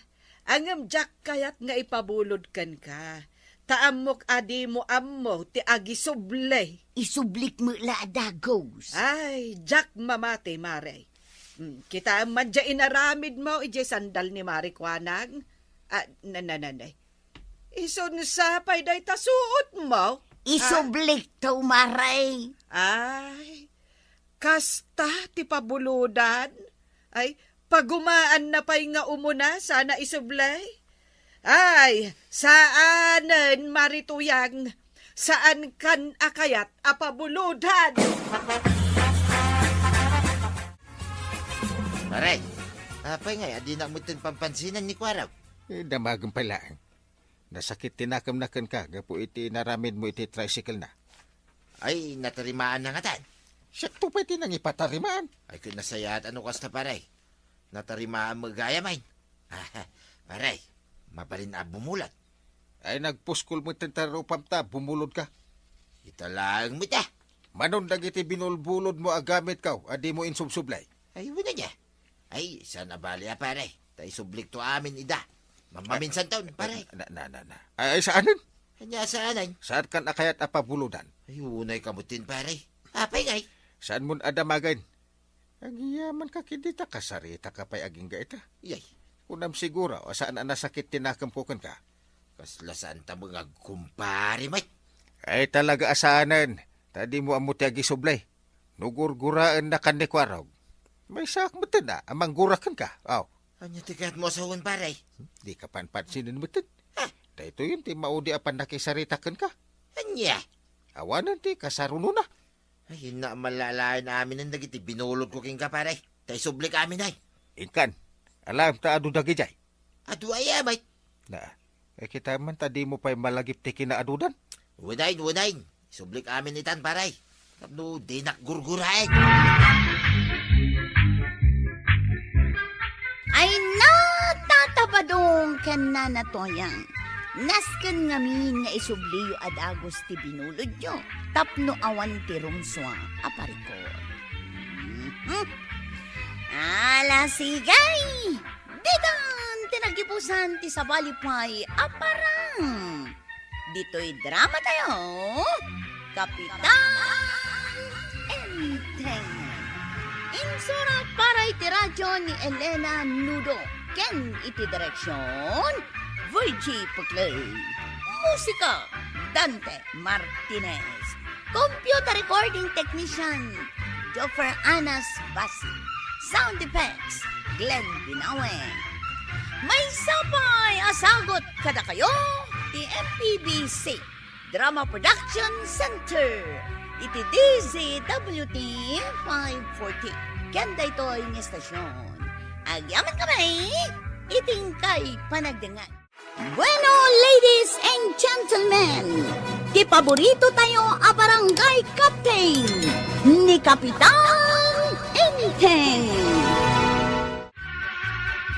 angam jak kayat nga ipabulod kan ka. Taamok adi mo ammo ti agisublay. Isublik mo la dagos. Ay, jak mamate, Maray. Kita man dya inaramid mo, ije sandal ni Marikwanang. Nananay. Ison sapay day tasuot mo. Isublik to, Maray. Ay, kasta ti pabuludan. Ay, pagumaan na pa'y nga umuna, sana isublay. Ay, saanen Marituyang, saan kan akayat apabuludan? Maray, apay nga, adi na mo itin pampansinan ni Kwaraw. Damagang pala. Nasakit tinakam-nakan ka. Gapo iti naramid mo iti tricycle na. Ay, natarimaan na nga tan. Sakto pa iti nang ipatarimaan. Ay, kinasayat ano kas na paray. Natarimaan mo gaya main. Paray, mabalin na bumulat. Ay nagpuskol mo tintarupam ta, bumulod ka. Italang mo ta. Manon dagiti binulbulod mo agamit ka, adi mo insubsublay. Ay, wala niya. Ay, sana bali paray. Tay sublik to amin ida. Mamaminsan taon, paray. Ay, saanin? Kanya saanan? Saan kan akayat apabuludan? Ay, unay kamutin, paray. Apay ngay. Saan mo adamagin? Agiyaman ka kidita, kasarita ka pa'y aging gaita. Yay. Kunam siguro, saan na nasakit tinakampukan ka? Kaslasaan ta mga kumpari, may. Ay talaga asanan. Tadi mo amuti agi sublay. Nugurguraan na kan ni Kwaraw. May sak matan na, amang gurakan ka. Aw, Anya tikat mo sa hun, pare. di ka panpansinin matan. Dahito yun, ti maudi apan nakisaritakan ka. Anya? Awanan ti, kasaruno na. Ay, na malalain namin ang dagiti. Binulod ko king ka, pare. Tay subli kami, nay. Inkan, alam ta adu dagijay. Adu ay amay. Na, kita man tadi mo pa'y malagip ti kinaadudan. Wadain. Subli kami nitan, pare. Tapno, di nakgurgurain. Ay natatabadong ken na natoyang. Nasken ngamin nga isubliyo ad agos ti binulod nyo. Tapno awan ti rumswa aparikot. Ala sigay! Ditan tinagipusan ti sabalipay aparang. Dito'y drama tayo. Kapitan Enteng. Insura para iti radyo ni Elena Nudo. Ken iti direksyon, Virgie Puclay. Musika, Dante Martinez. Computer recording technician, Joffer Anas Basi. Sound effects, Glenn Binawe. May sapay asagot kada kayo, ti MPBC Drama Production Center. Iti DZWT 540. Kanda ito'y ng estasyon. Agyaman kami, iting kay panagdangan. Bueno, ladies and gentlemen, ti paborito tayo a barangay captain ni Kapitan Enteng.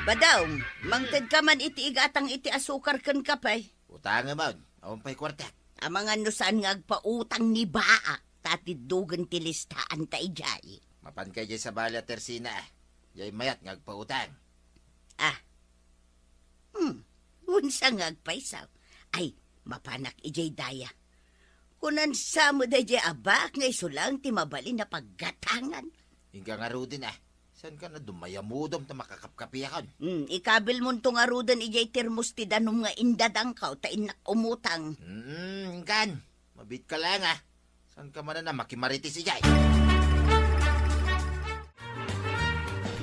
Badaw, mangted ka man iti igatang iti asukar ken kapay. Utang mo, awan pa'y kwartet. Amang ano saan nga agpautang ni Baak, tatidugan ti listaan ta ijay. Mapan kay jay sa bala tersina. Jay mayat ngagpautang. Unsa nga agpaisaw? Ay, mapanak ijay daya. Kunan sa mo da jay abak nga isulang ti mabali na paggatangan. Hingga nga rudin San ka na dumayamudom ta makakapkapiyakan? Ikabil mo itong arudan ijay termos ti danom nga indadang kaw ta inak umutang. Kan. Mabit ka lang San ka man na makimaritis ijay?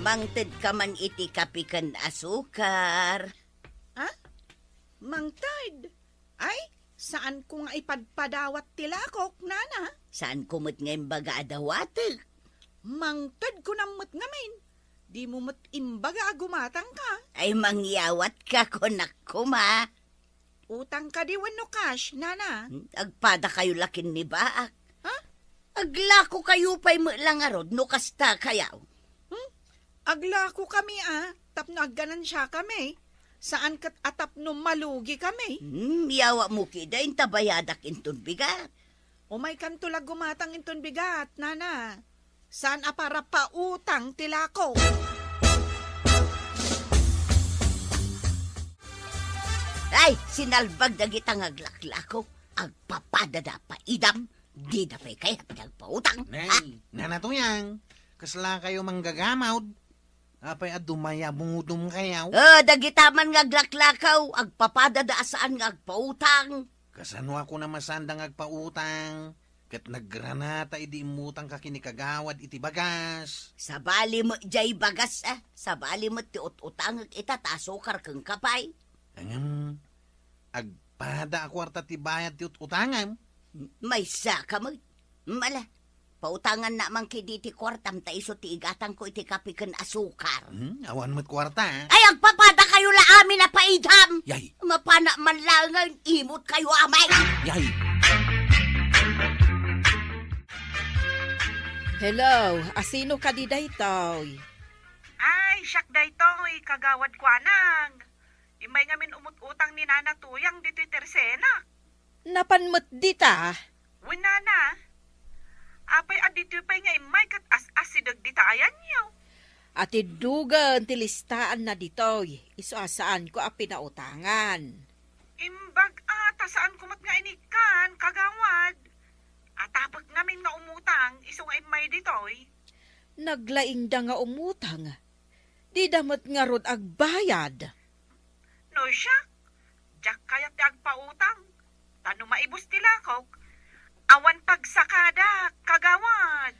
Mangted ka man iti kapikan asukar. Mangtad. Ay, saan ko nga ipadpadawat tilakok, nana? Saan kumot nga imbaga adawatag? Mangtad ko namot ngamin. Di mo mat imbaga agumatang ka. Ay mangyawat ka konak kuma. Utang ka di wano cash, nana. Agpada kayo lakin ni Baak. Aglako kayo pa'y lang arod no kasta kayaw. Agla ko kami tapno agganan siya kami. Saan kat atap no malugi kami. Yawa mo kida tabayadak inton bigat. Umay kantulag gumatang inton bigat, nana. Saan para pa utang tilako? Ay, sinalbag dagitang aglaklako. Agpapadada pa idam. Di na pa'y kaya pinagpautang. Nay, nanatuyang. Kasla kayo manggagamawd. Apay at dumaya bungudum kayaw. Dagitaman nga aglaklakaw. Agpapadada saan nga agpautang. Kasano ako na masandang agpautang. Kat naggranata idi imutang ka kinikagawad iti bagas. Sabali mo jay bagas Sabali mo ti utang itatasokar kang kapay. Agpada ako arta ti bayad ti utangan. May saka mo. Mala. Pautangan na man kiditi kwartam ta iso ti igatang ko iti kapikan asukar. Awan mo't kwarta. Ay, agpapada kayo la amin na paidam. Yay. Mapana man lang imot kayo amay. Yay. Hello, asino ka di daytoy? Ay, siyak daytoy, kagawad ko anang. Imay ngamin umut-utang ni Nana Tuyang dito tersena. Napanmat dita. Nana, apay adito pa'y nga imay kat as-asidag ditayan niyo. At idugan ti listaan na ditoy. Iso asaan ko pinautangan. Imbag saan kumat nga inikan, kagawad. Atapag namin nga umutang, iso nga imay ditoy. Naglaing da nga umutang. Di damat nga rod agbayad. No siya, jak kayat ti agpautang. Tano maibos tilakok, awan pagsakada, kagawad.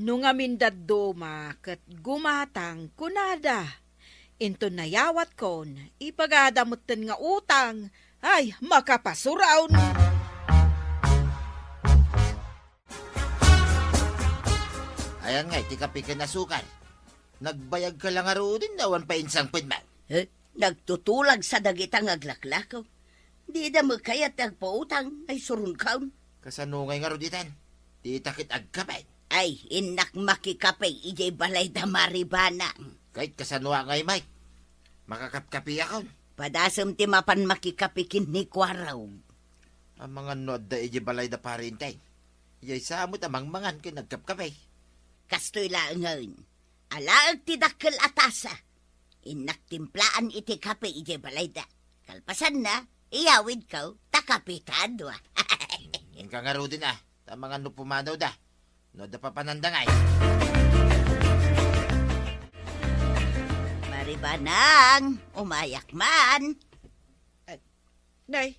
Nung amindad duma kat gumatang kunada. Into nayawat kon, ipagadamutan nga utang, ay makapasuraw na. Ayan nga, iti kape ka na sukar. Nagbayag ka lang aro din nawan pa insang pidman. Nagtutulag sa dagitang aglaklakaw. Di na magkayat nagpautang ay surun kaon. Kasanungay nga ro ditan. Di takit agkapay. Ay, inak makikapay ijay balay da maribana. Kahit kasanwa ngay, Mike. Makakapkapi ako. Padasam ti mapan makikapikin ni Kwaraw. Ang mga nod da iji balay da parintay. Iyay samot amang mangan kay nagkapkapay. Kastoy lang ngayon. Alaag ti dakkel atasa. Inak timplaan iti kape ijay balay da. Kalpasan na, iyawid ka, takapitado. Yung kangaro din Ta mga no pumanaw da. No da papanandangay. Maribanang, umayak man. Nay,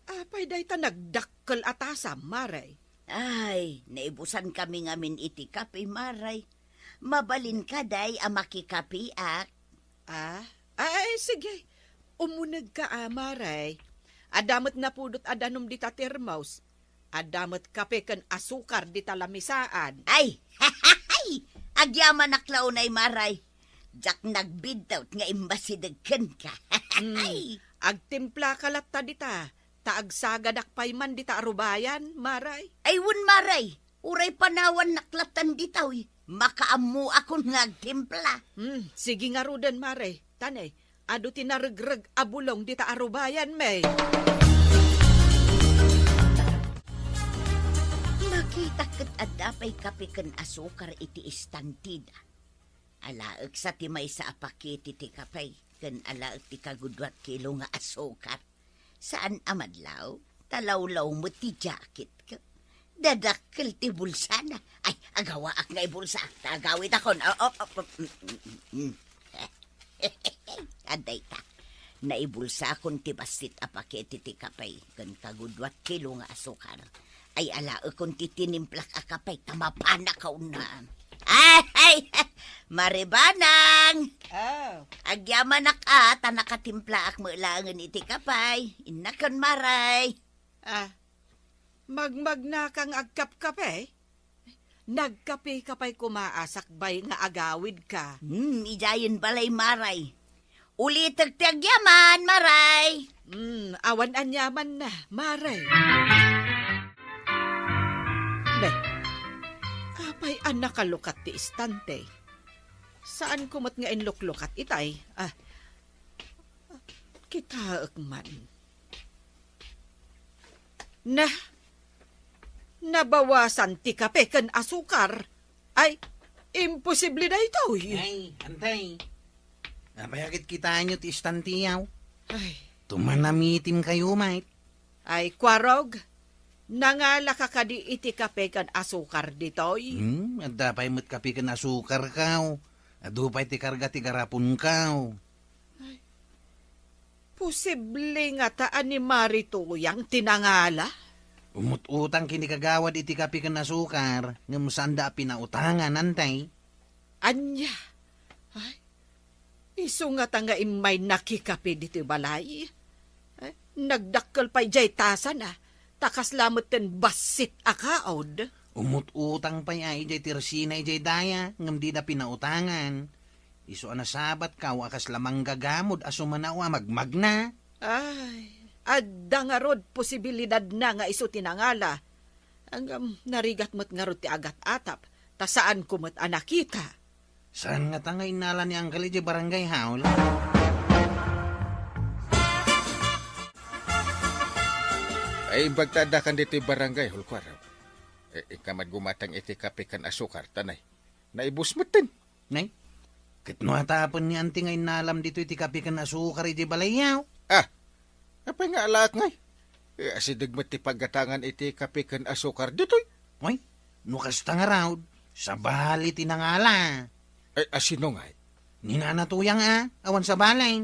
apay day ta nagdakkel atasa, Maray. Ay, naibusan kami ngamin iti kape, Maray. Mabalin ka day a makikapiak. Ay, sige. Umunag ka, Maray. Adamot na pudot adanom di ta termaus. Adamot kape ken asukar di ta lamisaan. Ay, agyaman aklaunay, Maray. Jak nagbidtaut nga imbasidagken ka. Agtimpla kalat ta di ta. Taagsagadak payman di ta arubayan, Maray. Ay, wun, Maray. Uray panawan naklatan ditaw. Makaamu akong nagtimpla. Sige nga rudan, Maray. Tanay, ado tinaregreg abulong di ta arubayan, may. Makita kat adapay kape ken asukar iti istantida. Alaag sa timay sa apakiti ti kapay, ken alaag ti kagudwat kilo nga asukar. Saan amadlaw? Talawlaw mo ti jacket ka. Dadakkel ti bulsa na. Ay, agawa ak nga bulsa. Tagawit ako. Aday ta. Naibulsa akong ti basit apakiti ti kapay, ken kagudwat kilo nga asukar. Ay alaag kong titinimplak akapay, tamapana ka una. Ay, Maribanang! Agyaman ka, tanakatimplaak mo ilangan iti kapay. Inakan, Maray. Magmagna kang agkap-kape? Nagkape-kapay kumaasakbay nga agawid ka. Ijayin balay, Maray. Ulitag ti agyaman, Maray. Awan anyaman na, Maray. Apay anak kalukat ti istante. Saan kumot nga inluklukat itay? Kitaak man. Nabawasan ti kape ken asukar. Ay, imposible na ito. Ay, antay. Napayagit kita nyo ti istantiyaw. Ay, Tumanamitim kayo, mate. ay Kwarog. Nangala ka kadi iti kape kan asukar ditoy. At dapay mo't kape ka na asukar kaw. At dupay ti karga ti garapon kaw. Posible nga taan ni Marito yang tinangala. Umututang kini kagawad iti kape ka na asukar. Ngam sanda pinautangan, antay. Anya. Ay, iso nga tanga imay nakikape dito balay. Ay, nagdakkel pa'y jay tasan takas lamot ten basit akaod. Umututang pa ya ijay tirsina ijay daya, ngam di na pinautangan. Iso anasabat ka, wakas lamang gagamod, aso manawa magmagna. Ay, adda nga rod posibilidad na nga iso tinangala. Ang narigat mo't nga rod ti agat atap, ta saan kumot anakita. Saan nga tangay nala ni Uncle ijay barangay haul? Ay bagtadakan dito barangay, Hulkwaraw. Ikamad gumatang iti kape kan asukar, tanay. Naibus matin. Nay, kitno hatapon ni auntie ngay nalam dito iti kape kan asukar ijay balayaw. Apay nga alaak ngay. Asidig mo ti paggatangan iti kape kan asukar dito'y. Ay, nukas nga raw, sa bali tinangala. Ay, asino ngay? Ninanatuyang awan sa balay.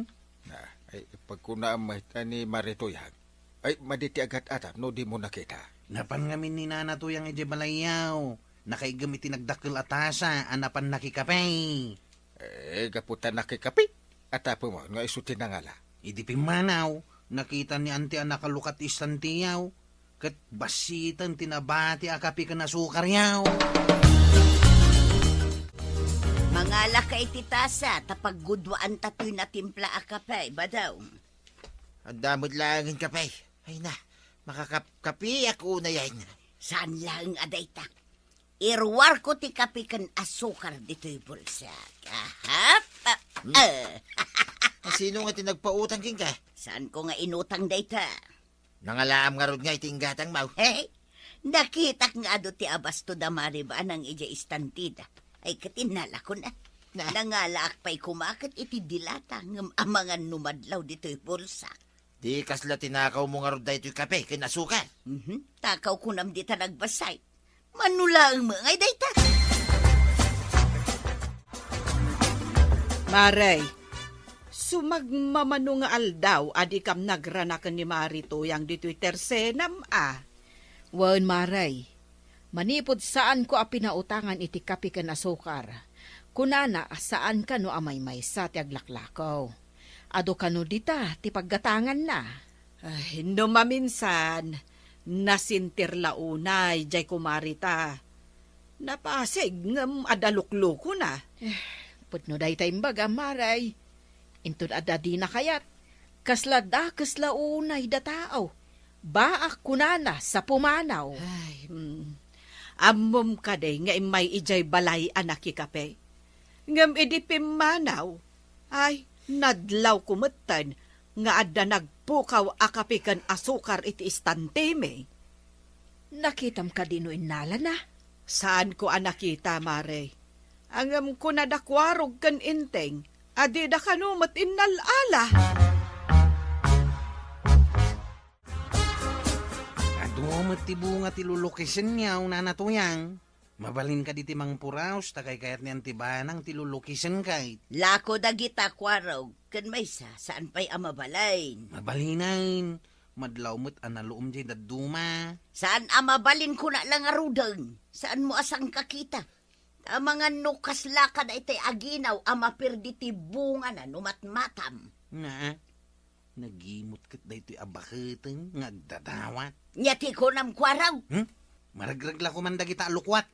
Ay, pagkunaamay ni Maritoyag. Ay, maditi agat atap, no di mo nakita. Napan ngamin ninanatuyang ijay balayaw. nakaigam iti nagdakkel atasa, anapan nakikapay. Gaputan nakikapi. At apo mo, nga isutin na nga la. Idi pimanaw, nakita ni anti ang nakalukat istantiyaw, kat basitan tinabati akapi ka nasukar yaw. Mangala ka ititasa, tapag gudwaan tatoy na timpla akapay, badaw. Ang damod langin kapay. Ay na, makakapi ako na yan. Saan lang adayta? Irwar ko ti kapi kan asukar dito'y bulsa. Ahap! Sino nga tinagpautang king ka? Saan ko nga inutang dayta? Nangalaam nga ron nga itinggatang mau. Hey, nakita nga do ti abasto da mariba nang ija istantida. Ay katinala ko na. Nangalaak pa'y kumakit iti dilata ng amangan numadlaw dito'y bulsa. Di kasla tinakaw mo nga ron da ito'y kape, kinasukan. Takaw ko nam di ta nagbasay. Manula ang mga dayta. Maray, sumagmamano nga aldaw, adi kam nagranakan ni Marito yang dito'y tersenam Wan maray, manipod saan ko a pinautangan iti kapi ken asukar. Kunana saan ka no amay maysa ti aglaklakaw. Ado kano dita ti paggatangan na. Ay, no maminsan, nasintir launay, jay kumarita. Napasig ngam adalukluko na. Putno day tayo baga maray. Intud adadi na kayat. Kasla unay da tao. Baak kunana sa pumanaw. Ay, amom ka day nga may ijay balay anak kape. Ngam idipim manaw. Ay, nadlaw kumutan nga adda nagpukaw akapikan asukar iti istanteme. Nakitam ka dino inala na. Saan ko nakita, Mare? Angam ko nadakwarog kan inteng, adi da kanumat innalala. Adumat ti bunga ti lulukisan niyaw na natuyang. Mabalin ka di ti mang puraos, takay kayat niyan ti banang ti lulukisan kay. Lako dagita kwarog, kan maysa saan pa'y amabalain. Mabalinain, madlaw mo't analuom jay daduma. Saan amabalin ko na lang arudang? Saan mo asang kakita? Ang mga nukas laka na itay aginaw, amapirdi ti bunga na numatmatam. Na, nagimot kat da ito'y abakatan, ngagdadawat. Nyati ko nam kwaraw. Maragragla ko man dagita alukwat.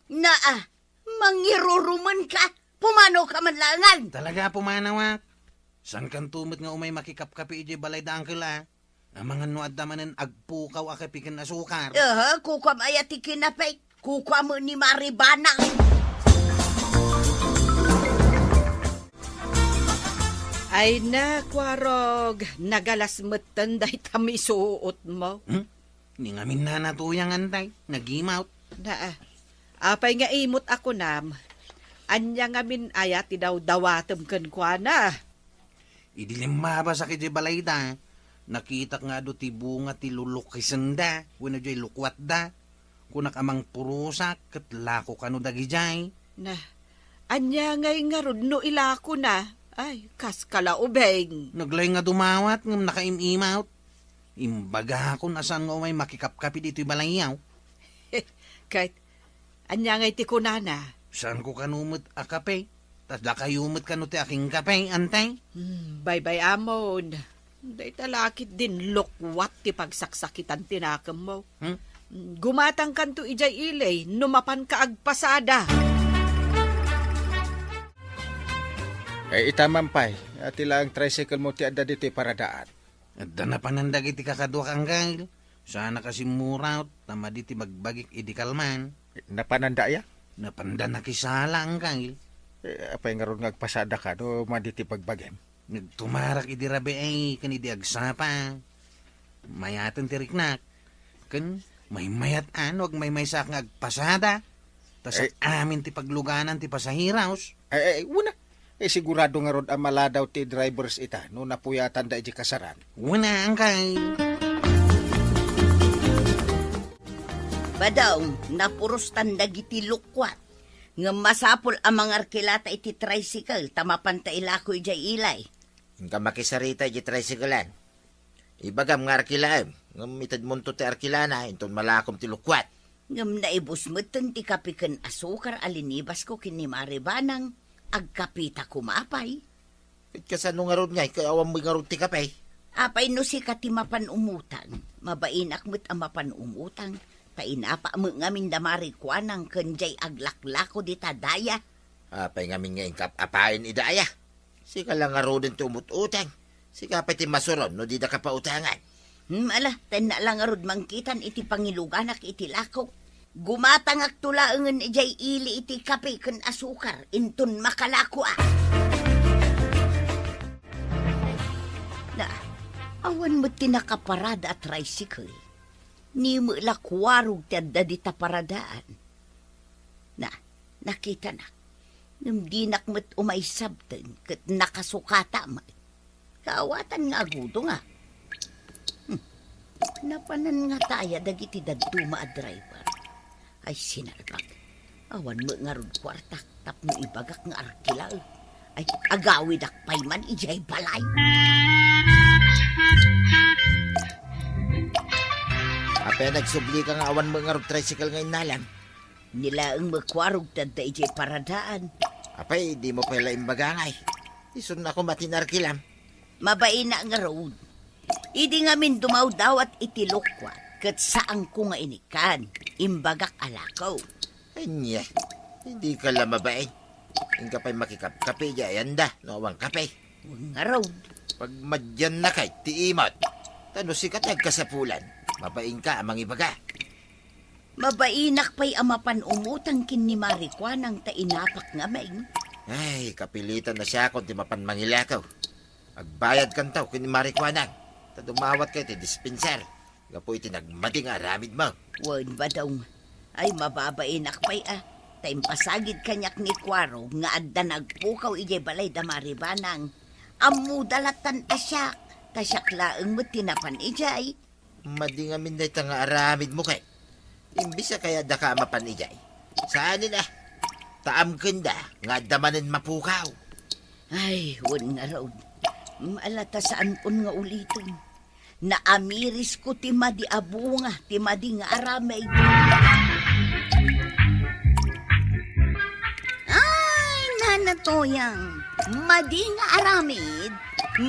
Mangiruruman ka. Pumano ka man langan. Talaga pumanawak. San kan tumot nga umay makikapkapi ije balay da angkel Ang mga nuad damanan agpukaw akapikan asukar. Kukwam ayati kinapay. Kukwam ni Maribana. Ay na, kwarog, nagalas metan day tamisuot mo. Ni ngamin na natuyang antay, nag-out. Apay nga imot ako nam. Anya ngamin ayati daw dawatem ken kuana. Idilim ba sa kiti balay da? Nakita nga do ti bunga ti lulukisan da, wano jay lukwat da. Kunak amang purusak, kat lako kano dagi jay. Anya ngay nga no ilako na. Ay, kas kalaubeng. Naglay nga dumawat, ngam nakaim-out. Imbaga ako na saan nga may makikapkapi dito'y balayaw. Kahit, anya ngay ti kunana. Saan ko kanumot akape? Tas lakayumot kano ti aking kape, antay? Bye-bye, amon. Day talakit din lukwat ti pagsaksakitan tinakam mo. Gumatang kanto ijay ilay, numapan ka agpasada. Ay itamampay, at ilang tricycle mo ti adda dito para daan. At na panandag iti kakadwa kang gail. Sana kasi muraut, tama di ti magbagik idi kalman. Napananda ya? Napanda nakisala ang gail. Apay nga ron ngagpasada ka, do maditi pagbagem. Nagtumarak idi rabi ay, kanidi agsapa. Mayatan ti riknak. Kan may mayat wag may maysak nga agpasada. Tas amin ti pagluganan ti pasahiraos. Una. Sigurado nga ron ang maladaw ti drivers ita, no napuyatan da iji kasaran. Una ang kay. Badaw, napuros tanda giti lukwat. Nga masapol ang mga arkilata iti tricycle, tamapan ta ilako ijay ilay. Nga makisarita iti tricyclean. Ibagam nga arkilaem. Nga mitad munto ti arkilana, inton malakom ti lukwat. Ngam naibus mo ti kapikan asukar alinibas ko kini maribanang agkapita kumapay. Kasano nga ron nga, kaawam mo nga ron ti kapay. Apay no si katimapan umutang, mabainak mo't amapan umutang, painapa mo ngamin damari kuanang kanjay aglaklako di tadaya. Apay ngamin nga ingkap apain idaya. Sika lang nga ron din tumututang. Sika pa ti masuron, no di da ka pautangan. Ala, ten na lang arod mangkitan iti pangiluganak iti lako. Gumatangak tulaangan ijay ili iti kape kan asukar, intun makalako Na, awan mo tinakaparada at tricycle. Ni mo lakwarog tiyada di taparadaan. Na, nakita na. Nung dinak mo't umaysabten, kat nakasukata mo. Kaawatan nga agudo nga. Napanan nga taya dagiti daduma a driver. Ay sinalbag. Awan mo nga ron kwartak tapno ibagak nga arkila. Ay agawid akpay man ijay balay. Apay nagsubli ka nga awan mo nga ron tricycle nga inalan. Nilaang magkwarog tadda ijay paradaan. Apay, di mo pala imbagangay. Isun na ako matinarkilam. Mabay na nga road. Idi nga min dumaw daw at itilokwat kat saan ko nga inikan. Imbagak alakaw. Anya, hindi ka lang mabay. Yung kapay makikap-kape yan da, no awang kape. Nga road. Pag madyan na kay, tiimot. Tano si katag kasapulan. Mabaing ka amang ibaga. Mabainak pa'y amapan umutang kin ni Marikwan ang tainapak nga maing. Ay, kapilitan na siya kung di mapan mangilakaw. Agbayad kan taw kin ni Marikwanan. Tadumawat kay ti dispenser. Gapoy tinagmati nga ramid mo. Wan ba daw? Ay mababainak pa'y Taim pasagid kanyak ni Kwaro nga adda nagpukaw ijay balay da Maribanang. Amu dalatan asyak. Tasyak laeng mo tinapan ijay. Madi nga minday nga aramid mo kay. Imbisa kaya da ka mapanijay. Saanin taam kenda nga damanin mapukaw. Ay, wan nga raw. Maalata saan pun nga ulitin. Naamiris ko ti madi abunga, ti madi nga aramay. Ay, nanatoyang. Madi nga aramid,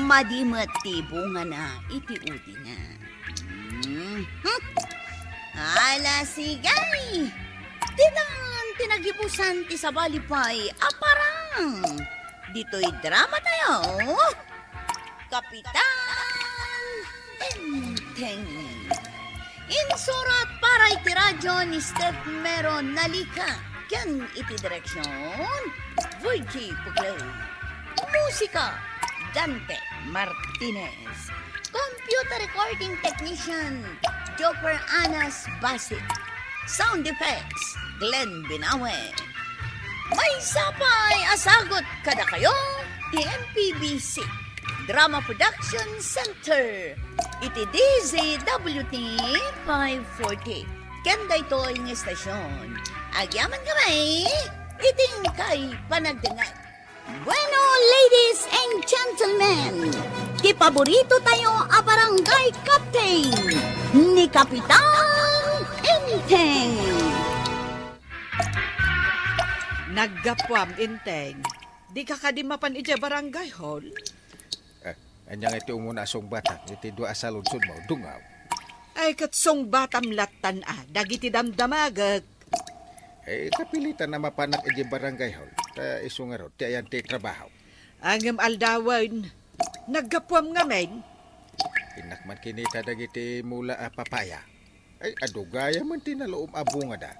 madi mati bunga na iti uti na. Ala sigay! Tinagipusan ti sa balipay, aparang! Dito'y drama tayo! Kapitan Enteng! Insurat para iti radyo ni Step Meron Nalika. Yan iti direksyon, Virgie Puglay. Musika, Dante Martinez. Computer recording technician, Joker Anas Basit. Sound effects, Glenn Binawe. May sapay asagot kada kayo, TMPBC. Drama Production Center. Iti DZWT 540. Kenda ito ang estasyon. Agyaman kamay, iting kay panagdangat. Bueno, ladies and gentlemen, di paborito tayo a barangay captain ni Kapitan Enteng. Naggapwam, Inteng. Di ka kadimapan ija barangay hall? Anyang iti umuna asong bata, iti dua asalunsod mo, dungaw. Ay katsong batam latan dagiti damdamagag. Kapilitan na mapanak iti barangay hall. Ta isungaro, ti ayan ti trabaho. Angem aldawan, naggapwam nga men. Inakman kinita dagiti mula papaya. Ay adugaya man tinaloom abunga da.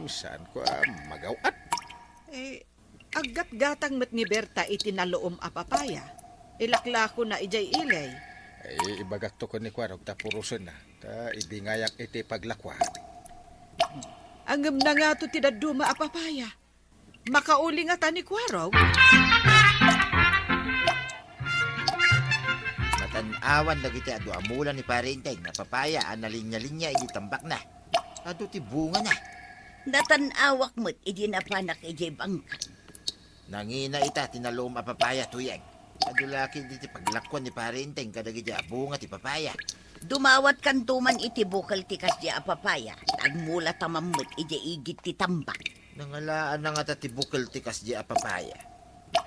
Saan ko magawat? Aggat-gatang met ni Berta iti naloom papaya. Ilaklako na ijay ilay. Ibagak to ko ni Kwarog ta puruson na. Ta ibingayak iti paglakwa. Angem na nga to ti daduma papaya. Makauli nga ta ni Kwarog. Matanawan dagiti adu amulan ni Parinteng na papaya analinya-linya iti tambak na. Adu ti bunga na. Natanawak mo't iti napanak ijay bangkan. Nangina ita tinaloom a papaya tuyeng. Adu laki di ti paglakwan ni Parinteng kadagiti abunga ti papaya. Dumawat kan tuman iti bukal ti kasya apapaya. Tagmula tamamot iti igit ti tambak. Nangalaan na nga tatibukal ti kasdi apapaya.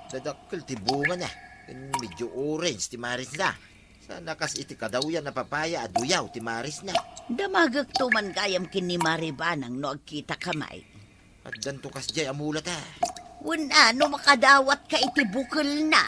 Dadakkel ti bunga na. Medyo orange ti maris na. Sana kas iti kadawyan na papaya aduyaw ti maris na. Damagak tuman gayam kini maribanang no agkita kamay. At danto kasdi amulat ha. Wala no makadawat ka iti bukal na.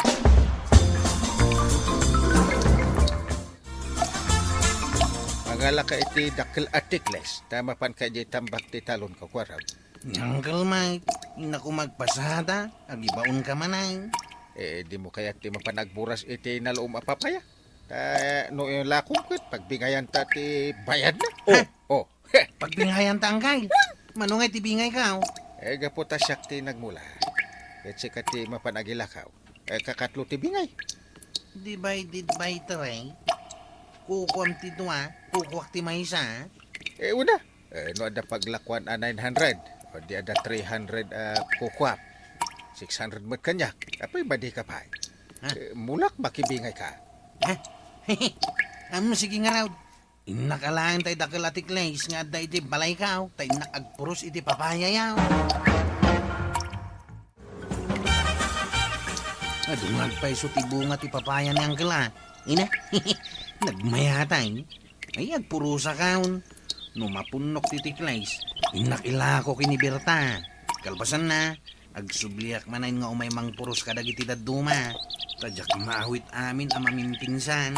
Magala ka iti dakkel atikles. Tama pan ka di tambak ti talon ka kwarab. Uncle Mike, ina ko magpasada, agibaon ka manay. Di mo kaya ti mapanagburas iti naloom apapaya. No yung lakungkit, pagbigayan ta ti bayad na. Oh. Pagbingayan ta angkay, manungay ti bingay ka. Gaputa siyak ti nagmula. Etsi ka ti mapanagilakaw. Kakatlo ti bingay. Divided by 3. Kukuam ti dua, kukuak ti maysa. Una. No ada paglakwan 900. O di ada 300 kukwap. 600 mat kanyak. Apay badi ka pa. Mulak makibingay ka. Sige nga raw. Inakalaan tayo dakil ati Clays nga da iti balay ka. Tayo nakagpuros iti papaya yaw. Adungag pa iso ti bunga ti papaya ni Angela. Ina, nagmayatay. Ay, agpurusa kaon. No mapunok ti Clays. Inakilako kini Berta. Kalpasan na. Agsubliak manay nga umay mang puros kadagiti daduma. Tadyak maawit amin ang mamimpinsan.